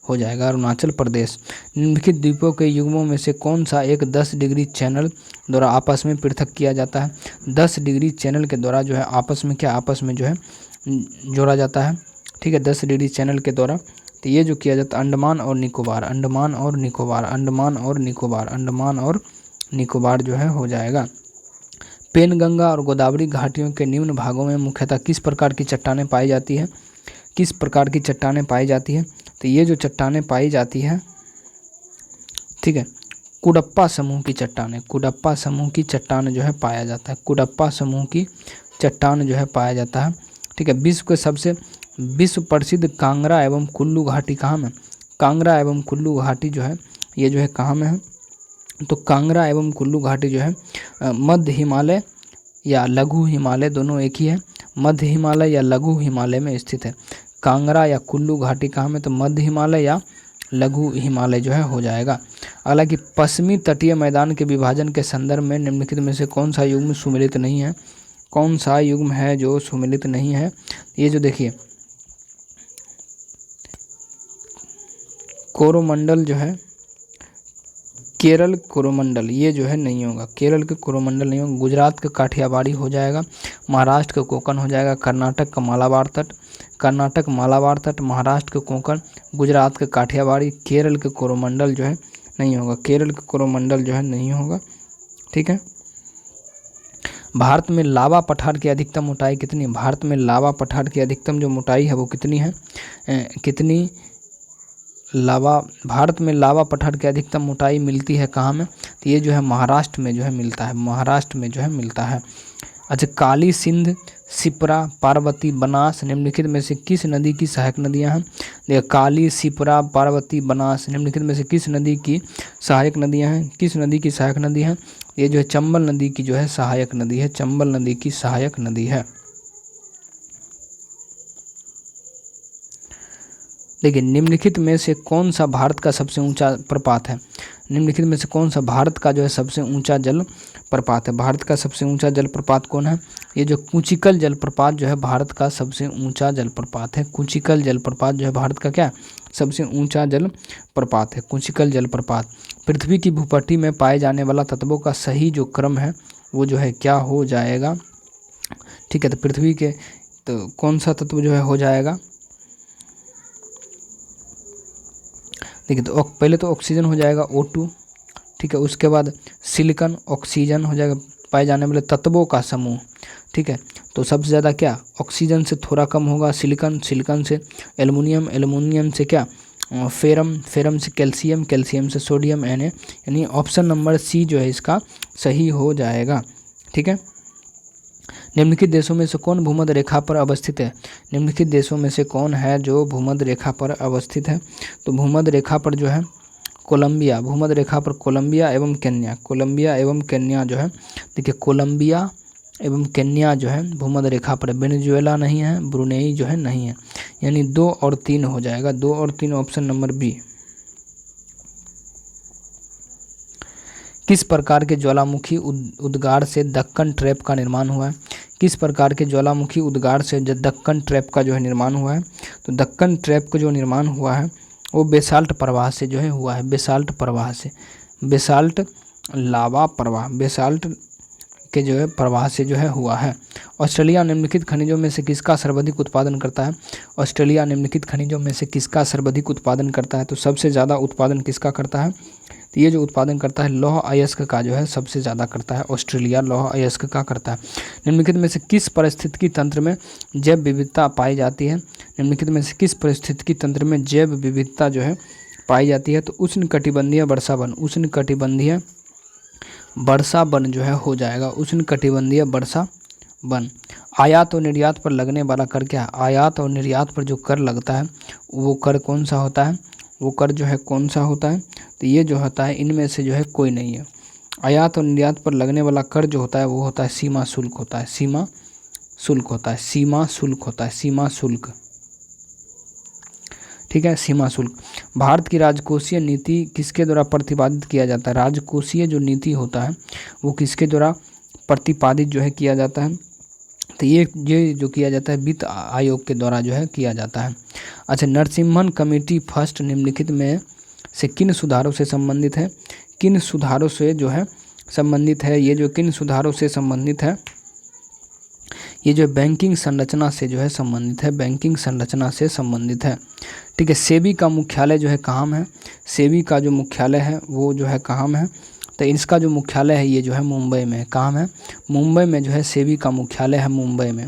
हो जाएगा, अरुणाचल प्रदेश। निम्नलिखित द्वीपों के युग्मों में से कौन सा एक 10 डिग्री चैनल द्वारा आपस में पृथक किया जाता है? 10 डिग्री चैनल के द्वारा जो है आपस में क्या आपस में जो है जोड़ा जाता है, ठीक है, 10 डिग्री चैनल के द्वारा। तो ये जो किया जाता है अंडमान और निकोबार, अंडमान और निकोबार, अंडमान और निकोबार, अंडमान और निकोबार जो है हो जाएगा। पेनगंगा और गोदावरी घाटियों के निम्न भागों में मुख्यतः किस प्रकार की चट्टानें पाई जाती है? किस प्रकार की चट्टानें पाई जाती है? तो ये जो चट्टानें पाई जाती है, ठीक है, कुडप्पा समूह की चट्टानें, कुडप्पा समूह की चट्टान जो है पाया जाता है, कुडप्पा समूह की चट्टान जो है पाया जाता है, ठीक है। विश्व के सबसे विश्व प्रसिद्ध कांगड़ा एवं कुल्लू घाटी कहाँ में? कांगड़ा एवं कुल्लू घाटी जो है ये जो है कहाँ में है? तो कांगड़ा एवं कुल्लू घाटी जो है मध्य हिमालय या लघु हिमालय दोनों एक ही है, मध्य हिमालय या लघु हिमालय में स्थित है। कांगड़ा या कुल्लू घाटी कहाँ में, तो मध्य हिमालय या लघु हिमालय जो है हो जाएगा। हालांकि पश्चिमी तटीय मैदान के विभाजन के संदर्भ में निम्नलिखित में से कौन सा युग्म सुमेलित नहीं है, कौन सा युग्म है जो सुमेलित नहीं है। ये जो देखिए कोरोमंडल जो है, केरल कोरोमंडल, ये जो है नहीं होगा, केरल के कोरोमंडल नहीं होगा। गुजरात का काठियावाड़ी हो जाएगा, महाराष्ट्र का कोंकण हो जाएगा, कर्नाटक का मालाबार तट, कर्नाटक मालाबार तट, महाराष्ट्र का कोंकण, गुजरात का काठियावाड़ी, केरल के कोरोमंडल जो है नहीं होगा, केरल के कोरोमंडल जो है नहीं होगा। ठीक है। भारत में लावा पठार की अधिकतम मोटाई कितनी है, भारत में लावा पठार की अधिकतम जो मोटाई है वो कितनी है, कितनी लावा, भारत में लावा पठार की अधिकतम मोटाई मिलती है कहाँ में, तो ये जो है महाराष्ट्र में जो है मिलता है, महाराष्ट्र में जो है मिलता है। अच्छा, काली, सिंध, शिप्रा, पार्वती, बनास निम्नलिखित में से किस नदी की सहायक नदियां हैं। देखिए काली, शिप्रा, पार्वती, बनास निम्नलिखित में से किस नदी की सहायक नदियां हैं, किस नदी की सहायक नदी है, ये जो है चंबल नदी की जो है सहायक नदी है, चंबल नदी की सहायक नदी है। देखिए निम्नलिखित में से कौन सा भारत का सबसे ऊंचा प्रपात है, निम्नलिखित में से कौन सा भारत का जो है सबसे ऊंचा जल प्रपात है, भारत का सबसे ऊंचा जल प्रपात कौन है, ये जो कुचिकल जलप्रपात जो है भारत का सबसे ऊंचा जलप्रपात है। कुचिकल जलप्रपात जो है भारत का क्या सबसे ऊंचा जल प्रपात है, कुचिकल जलप्रपात। पृथ्वी की भूपट्टी में पाए जाने वाला तत्वों का सही जो क्रम है वो जो है क्या हो जाएगा। ठीक है, तो पृथ्वी के तो कौन सा तत्व जो है हो जाएगा, देखिए तो पहले तो ऑक्सीजन हो जाएगा O2। ठीक है, उसके बाद सिलिकॉन, ऑक्सीजन हो जाएगा, पाए जाने वाले तत्वों का समूह। ठीक है, तो सबसे ज़्यादा क्या ऑक्सीजन से थोड़ा कम होगा सिलिकॉन, सिलिकॉन से एल्युमिनियम, एल्युमिनियम से क्या फेरम, फेरम से कैल्शियम, कैल्शियम से सोडियम Na, यानी ऑप्शन नंबर सी जो है इसका सही हो जाएगा। ठीक है। निम्नलिखित देशों में से कौन भूमध्य रेखा पर अवस्थित है, निम्नलिखित देशों में से कौन है जो भूमध्य रेखा पर अवस्थित है, तो भूमध्य रेखा पर जो है कोलंबिया, भूमध्य रेखा पर कोलंबिया एवं केन्या, कोलंबिया एवं केन्या जो है, देखिए कोलंबिया एवं केन्या जो है भूमध्य रेखा पर, वेनेजुएला नहीं है, ब्रुनेई जो है नहीं है, यानी 2 और 3 हो जाएगा, 2 और 3 ऑप्शन नंबर बी। किस प्रकार के ज्वालामुखी उद्गार से दक्कन ट्रैप का निर्माण हुआ है, किस प्रकार के ज्वालामुखी उद्गार से दक्कन ट्रैप का जो है निर्माण हुआ है, तो दक्कन ट्रैप का जो निर्माण हुआ है वो बेसाल्ट प्रवाह से जो है हुआ है, बेसाल्ट प्रवाह से, बेसाल्ट लावा प्रवाह, बेसाल्ट के जो है प्रवाह से जो है हुआ है। ऑस्ट्रेलिया निम्नलिखित खनिजों में से किसका सर्वाधिक उत्पादन करता है, ऑस्ट्रेलिया निम्नलिखित खनिजों में से किसका सर्वाधिक उत्पादन करता है, तो सबसे ज़्यादा उत्पादन किसका करता है, तो ये जो उत्पादन करता है लौह अयस्क का जो है सबसे ज़्यादा करता है, ऑस्ट्रेलिया लौह अयस्क का करता है। निम्नलिखित में से किस पारिस्थितिकी तंत्र में जैव विविधता पाई जाती है, निम्नलिखित में से किस पारिस्थितिकी तंत्र में जैव विविधता जो है पाई जाती है, तो उष्णकटिबंधीय वर्षा वन, उष्णकटिबंधीय वर्षा वन जो है हो जाएगा, उष्णकटिबंधीय वर्षा वन। आयात और निर्यात पर लगने वाला कर क्या है, आयात और निर्यात पर जो कर लगता है वो कर कौन सा होता है, वो कर जो है कौन सा होता है, तो ये जो होता है इनमें से जो है कोई नहीं है। आयात और निर्यात पर लगने वाला कर जो होता है वो होता है सीमा शुल्क होता है, सीमा शुल्क होता है, सीमा शुल्क होता है, सीमा शुल्क। ठीक है, सीमा शुल्क। भारत की राजकोषीय नीति किसके द्वारा प्रतिपादित किया जाता है, राजकोषीय जो नीति होता है वो किसके द्वारा प्रतिपादित जो है किया जाता है, तो ये जो किया जाता है वित्त आयोग के द्वारा जो है किया जाता है। अच्छा, नरसिम्हन कमेटी फर्स्ट निम्नलिखित में से किन सुधारों से संबंधित है, किन सुधारों से जो है संबंधित है, ये जो किन सुधारों से संबंधित है, ये जो बैंकिंग संरचना से जो है संबंधित है, बैंकिंग संरचना से संबंधित है। ठीक है, सेबी का मुख्यालय जो है कहाँ में है, सेबी का जो मुख्यालय है वो जो है कहाँ में है, तो इसका जो मुख्यालय है ये जो है मुंबई में है, कहाँ में, मुंबई में जो है सेबी का मुख्यालय है, मुंबई में,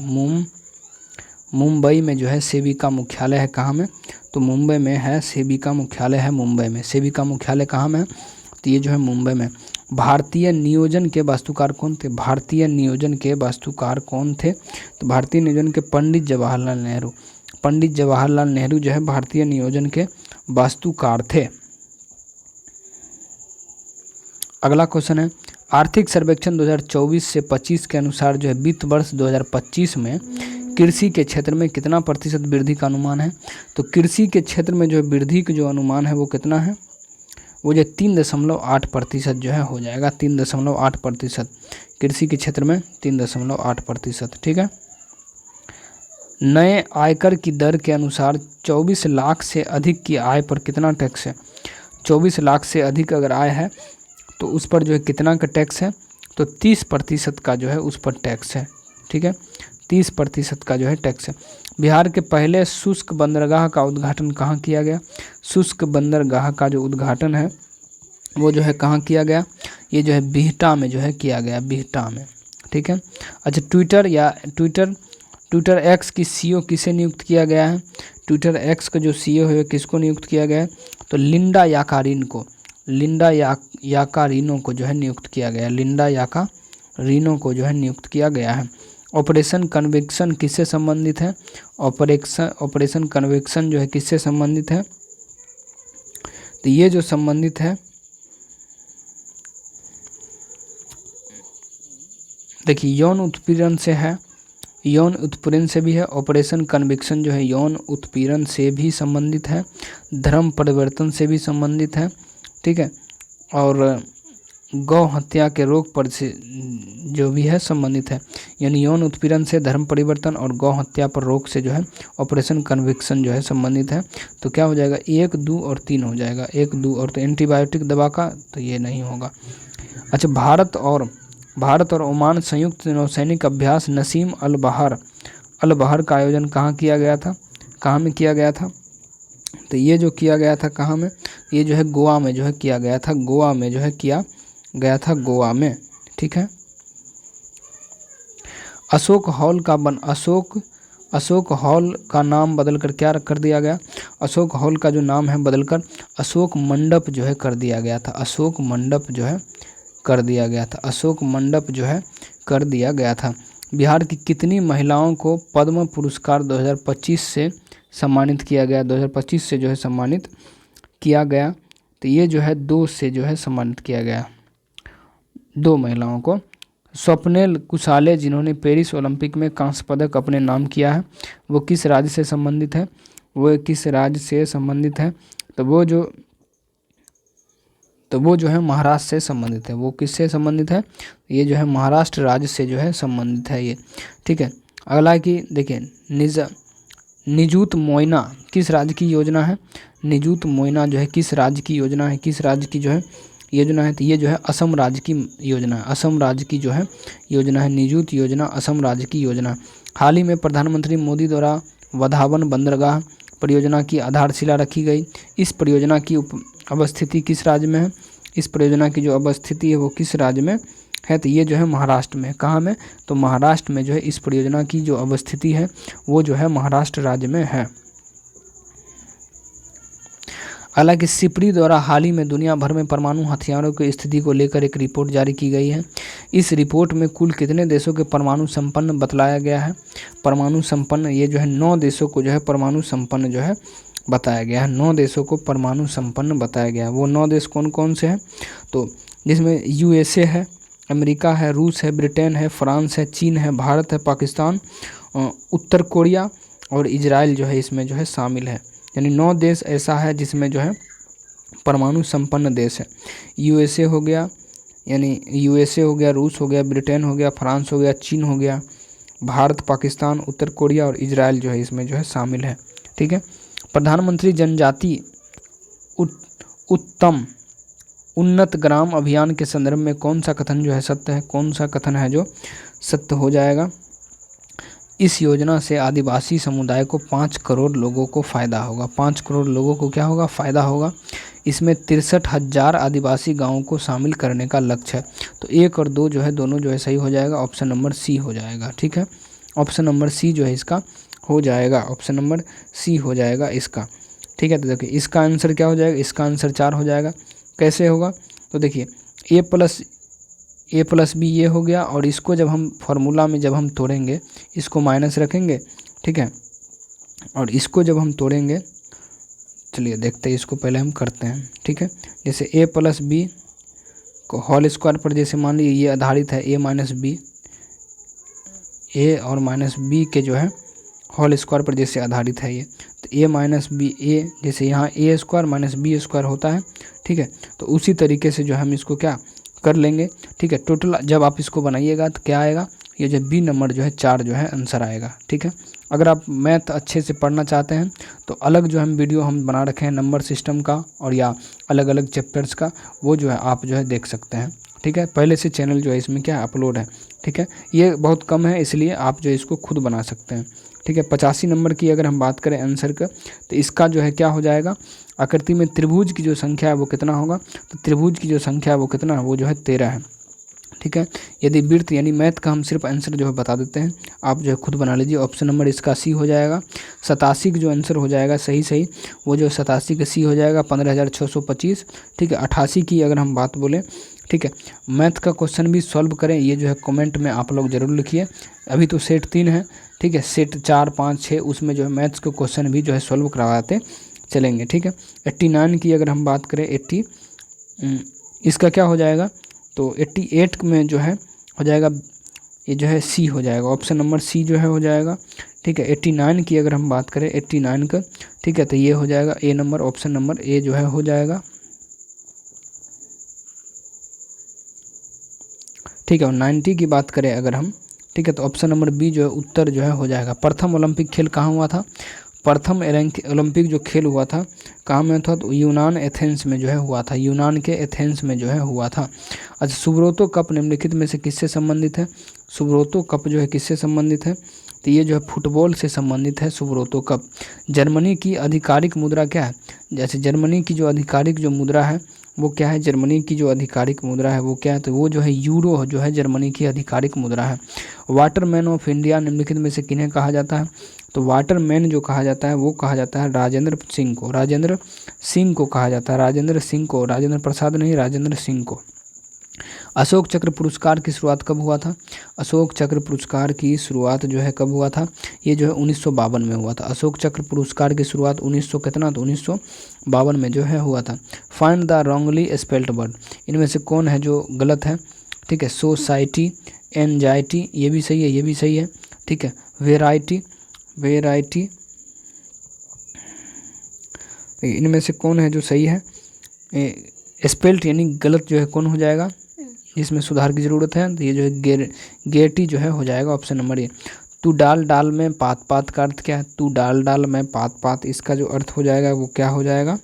मुंबई में जो है सेबी का मुख्यालय है कहाँ में, तो मुंबई में है, सेबी का मुख्यालय है मुंबई में, सेबी का मुख्यालय कहाँ में, तो ये जो है मुंबई में। भारतीय नियोजन के वास्तुकार कौन थे, भारतीय नियोजन के वास्तुकार कौन थे, तो भारतीय नियोजन के पंडित जवाहरलाल नेहरू, पंडित जवाहरलाल नेहरू जो है भारतीय नियोजन के वास्तुकार थे। अगला क्वेश्चन है, आर्थिक सर्वेक्षण 2024 से 25 के अनुसार जो है वित्त वर्ष 2025 में कृषि के क्षेत्र में कितना प्रतिशत वृद्धि का अनुमान है। तो कृषि के क्षेत्र में जो है वृद्धि का जो अनुमान है वो कितना है, वो जो 3.8% जो है हो जाएगा, 3.8%। कृषि के क्षेत्र में 3.8%। ठीक है। नए आयकर की दर के अनुसार 24 लाख से अधिक की आय पर कितना टैक्स है। 24 लाख से अधिक अगर आय है तो उस पर जो है कितना का टैक्स है, तो 30% का जो है उस पर टैक्स है। ठीक है, 30% का जो है टैक्स है। बिहार के पहले शुष्क बंदरगाह का उद्घाटन कहाँ किया गया। शुष्क बंदरगाह का जो उद्घाटन है वो जो है कहाँ किया गया, ये जो है बिहटा में जो है किया गया, बिहटा में। ठीक है। अच्छा, ट्विटर एक्स की सीईओ किसे नियुक्त किया गया है। ट्विटर एक्स का जो सीईओ है किसको नियुक्त किया गया है, तो लिंडा याकारिनो को जो है नियुक्त किया गया, लिंडा याकारिनो को जो है नियुक्त किया गया है। ऑपरेशन कन्विक्शन किससे संबंधित है। ऑपरेशन कन्विक्शन जो है किससे संबंधित है, तो ये जो संबंधित है, देखिए यौन उत्पीड़न से है, यौन उत्पीड़न से भी है। ऑपरेशन कन्विक्शन जो है यौन उत्पीड़न से भी संबंधित है, धर्म परिवर्तन से भी संबंधित है। ठीक है, और गौ हत्या के रोग पर से जो भी है संबंधित है, यानी यौन उत्पीड़न से, धर्म परिवर्तन और गौ हत्या पर रोक से जो है ऑपरेशन कन्विक्शन जो है संबंधित है। तो क्या हो जाएगा, 1, 2 और 3 हो जाएगा, 1, 2 और। तो एंटीबायोटिक दवा का तो ये नहीं होगा। अच्छा, भारत और ओमान संयुक्त नौसैनिक अभ्यास नसीम अल बहर का आयोजन कहाँ किया गया था, कहाँ में किया गया था, तो ये जो किया गया था कहाँ में, ये जो है गोवा में जो है किया गया था, गोवा में जो है किया गया था, गोवा में। ठीक है। अशोक हॉल का नाम बदलकर क्या कर दिया गया। अशोक हॉल का जो नाम है बदलकर अशोक मंडप जो है कर दिया गया था, अशोक मंडप जो है कर दिया गया था, अशोक मंडप जो है कर दिया गया था। बिहार की कितनी महिलाओं को पद्म पुरस्कार 2025 से सम्मानित किया गया, 2025 से जो है सम्मानित किया गया, तो ये जो है 2 से जो है सम्मानित किया गया, 2 महिलाओं को। स्वप्निल कुसाले जिन्होंने पेरिस ओलंपिक में कांस्य पदक अपने नाम किया है, वो किस राज्य से संबंधित है, वो किस राज्य से संबंधित है, तो वो जो है महाराष्ट्र से संबंधित है, वो किससे संबंधित है, ये जो है महाराष्ट्र राज्य से जो है संबंधित है ये। ठीक है। अगला कि देखिए निजुत मोइना किस राज्य की योजना है। निजुत मोइना जो है किस राज्य की योजना है, किस राज्य की जो है योजना है, तो ये जो है असम राज्य की योजना है, असम राज्य की जो है योजना है, निजुत योजना असम राज्य की योजना। हाल ही में प्रधानमंत्री मोदी द्वारा वधावन बंदरगाह परियोजना की आधारशिला रखी गई। इस परियोजना की अवस्थिति किस राज्य में है, इस परियोजना की जो अवस्थिति है वो किस राज्य में है, तो ये जो है महाराष्ट्र में। कहाँ में, तो महाराष्ट्र में जो है इस परियोजना की जो अवस्थिति है वो जो है महाराष्ट्र राज्य में है। हालांकि सिपरी द्वारा हाल ही में दुनिया भर में परमाणु हथियारों की स्थिति को लेकर एक रिपोर्ट जारी की गई है। इस रिपोर्ट में कुल कितने देशों के परमाणु संपन्न बतलाया गया है। परमाणु संपन्न ये जो है 9 देशों को जो है परमाणु संपन्न जो है बताया गया है, 9 देशों को परमाणु संपन्न बताया गया है। वो 9 देश कौन कौन से हैं, तो जिसमें यूएसए है, अमेरिका है, रूस है, ब्रिटेन है, फ्रांस है, चीन है, भारत है, पाकिस्तान, उत्तर कोरिया और इजराइल जो है इसमें जो है शामिल है। यानी 9 देश ऐसा है जिसमें जो है परमाणु संपन्न देश है। यूएसए हो गया, यानी यूएसए हो गया, रूस हो गया, ब्रिटेन हो गया, फ्रांस हो गया, चीन हो गया, भारत, पाकिस्तान, उत्तर कोरिया और इजराइल जो है इसमें जो है शामिल है। ठीक है। प्रधानमंत्री जनजाति उत्तम उन्नत ग्राम अभियान के संदर्भ में कौन सा कथन जो है सत्य है, कौन सा कथन है जो सत्य हो जाएगा। इस योजना से आदिवासी समुदाय को 5 करोड़ लोगों को फ़ायदा होगा, 5 करोड़ लोगों को क्या होगा, फ़ायदा होगा। इसमें 63,000 आदिवासी गांवों को शामिल करने का लक्ष्य है। तो 1 और 2 जो है दोनों जो है सही हो जाएगा, ऑप्शन नंबर सी हो जाएगा। ठीक है, ऑप्शन नंबर सी जो है इसका हो जाएगा, ऑप्शन नंबर सी हो जाएगा इसका। ठीक है, तो देखिए इसका आंसर क्या हो जाएगा, इसका आंसर 4 हो जाएगा। कैसे होगा, तो देखिए a प्लस बी ये हो गया, और इसको जब हम फार्मूला में जब हम तोड़ेंगे, इसको माइनस रखेंगे, ठीक है, और इसको जब हम तोड़ेंगे, चलिए देखते हैं, इसको पहले हम करते हैं। ठीक है, जैसे a plus B whole square पर जैसे मान लीजिए ये आधारित है a माइनस बी, ए और माइनस बी के जो है होल स्क्वायर पर जैसे आधारित है ये, तो a माइनस बी ए, जैसे यहाँ ए स्क्वायर माइनस बी स्क्वायर होता है, ठीक है। तो उसी तरीके से जो हम इसको क्या कर लेंगे, ठीक है। टोटल जब आप इसको बनाइएगा तो क्या आएगा, ये जो बी नंबर जो है 4 जो है आंसर आएगा, ठीक है। अगर आप मैथ अच्छे से पढ़ना चाहते हैं तो अलग जो हम वीडियो हम बना रखे हैं नंबर सिस्टम का और या अलग अलग चैप्टर्स का, वो जो है आप जो है देख सकते हैं, ठीक है। पहले से चैनल जो है इसमें क्या अपलोड है, ठीक है। ये बहुत कम है इसलिए आप जो इसको खुद बना सकते हैं, ठीक है। 85 नंबर की अगर हम बात करें आंसर का, तो इसका जो है क्या हो जाएगा, आकृति में त्रिभुज की जो संख्या है वो कितना होगा, तो त्रिभुज की जो संख्या है वो कितना है, वो जो है 13 है, ठीक है। यदि वृत्त यानी मैथ का हम सिर्फ आंसर जो है बता देते हैं, आप जो है खुद बना लीजिए। ऑप्शन नंबर इसका सी हो जाएगा। 87 का जो आंसर हो जाएगा सही वो जो 87 का सी हो जाएगा 15,625, ठीक है। 88 की अगर हम बात बोलें, ठीक है। मैथ का क्वेश्चन भी सॉल्व करें, ये जो है कमेंट में आप लोग जरूर लिखिए। अभी तो सेट 3 है, ठीक है। सेट 4, 5, 6 उसमें जो है मैथ्स के क्वेश्चन भी जो है सॉल्व करवाते चलेंगे, ठीक है। 89 की अगर हम बात करें, 80 इसका क्या हो जाएगा, तो 88 में जो है हो जाएगा, ये जो है सी हो जाएगा, ऑप्शन नंबर सी जो है हो जाएगा, ठीक है। 89 की अगर हम बात करें 89 का, ठीक है, तो ये हो जाएगा ए नंबर, ऑप्शन नंबर ए जो है हो जाएगा, ठीक है। और 90 की बात करें अगर हम, ठीक है, तो ऑप्शन नंबर बी जो है उत्तर जो है हो जाएगा। प्रथम ओलंपिक खेल कहाँ हुआ था, प्रथम ओलंपिक जो खेल हुआ था कहाँ में था, तो यूनान एथेंस में जो है हुआ था, यूनान के एथेंस में जो है हुआ था। अच्छा, सुब्रोतो कप निम्नलिखित में से किससे संबंधित है, सुब्रोतो कप जो है किससे संबंधित है, तो ये जो है फुटबॉल से संबंधित है सुब्रोतो कप। जर्मनी की आधिकारिक मुद्रा क्या है, जैसे जर्मनी की जो आधिकारिक जो मुद्रा है वो क्या है, जर्मनी की जो आधिकारिक मुद्रा है वो क्या है, तो वो जो है यूरो जो है जर्मनी की आधिकारिक मुद्रा है। वाटरमैन ऑफ इंडिया निम्नलिखित में से किन्हें कहा जाता है, तो वाटरमैन जो कहा जाता है वो कहा जाता है राजेंद्र सिंह को, राजेंद्र सिंह को कहा जाता है, राजेंद्र सिंह को, राजेंद्र प्रसाद नहीं, राजेंद्र सिंह को। अशोक चक्र पुरस्कार की शुरुआत कब हुआ था, अशोक चक्र पुरस्कार की शुरुआत जो है कब हुआ था, ये जो है 1952 में हुआ था। अशोक चक्र पुरस्कार की शुरुआत 1900 कितना, तो 1952 में जो है हुआ था। Find the wrongly spelled word, इनमें से कौन है जो गलत है, ठीक है। सोसाइटी, एंजाइटी ये भी सही है, ये भी सही है, ठीक है। वेराइटी, वेराइटी इनमें से कौन है जो सही है, स्पेल्ट यानी गलत जो है कौन हो जाएगा, जिसमें सुधार की ज़रूरत है, तो ये जो है गेटी जो है हो जाएगा, ऑप्शन नंबर ए। तू डाल डाल में पात पात का अर्थ क्या है, तू डाल डाल में पात पात, इसका जो अर्थ हो जाएगा वो क्या हो जाएगा,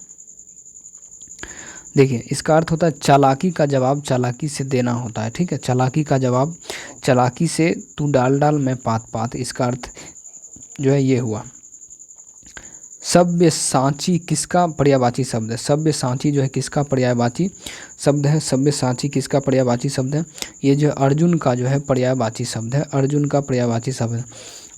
देखिए इसका अर्थ होता है चालाकी का जवाब चालाकी से देना होता है, ठीक है। चालाकी का जवाब चालाकी से, तू डाल डाल में पात पात, इसका अर्थ जो है ये हुआ। सब्यसाची किसका पर्यायवाची शब्द है, सब्यसाची जो है किसका पर्यायवाची शब्द है, सब्यसाची किसका पर्यायवाची शब्द है, ये जो अर्जुन का जो है पर्यायवाची शब्द है, अर्जुन का पर्यायवाची शब्द है।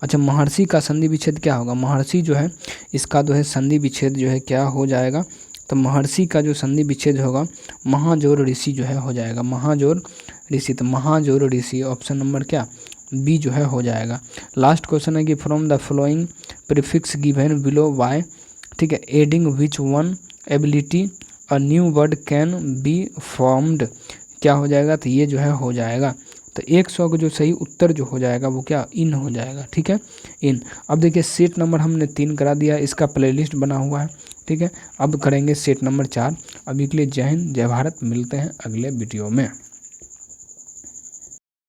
अच्छा, महर्षि का संधि विच्छेद क्या होगा, महर्षि जो है इसका जो है संधि विच्छेद जो है क्या हो जाएगा, तो महर्षि का जो संधि विच्छेद होगा महाजोर ऋषि जो है हो जाएगा, महाजोर ऋषि, तो महाजोर ऋषि ऑप्शन नंबर क्या बी जो है हो जाएगा। लास्ट क्वेश्चन है कि from the following prefix given below by, ठीक है, adding which one ability a new word can be formed, क्या हो जाएगा, तो ये जो है हो जाएगा, तो 100 का जो सही उत्तर जो हो जाएगा वो क्या इन हो जाएगा, ठीक है, इन। अब देखिए सेट नंबर हमने 3 करा दिया, इसका प्लेलिस्ट बना हुआ है, ठीक है। अब करेंगे सेट नंबर 4। अभी के लिए जय हिंद, जय भारत, मिलते हैं अगले वीडियो में।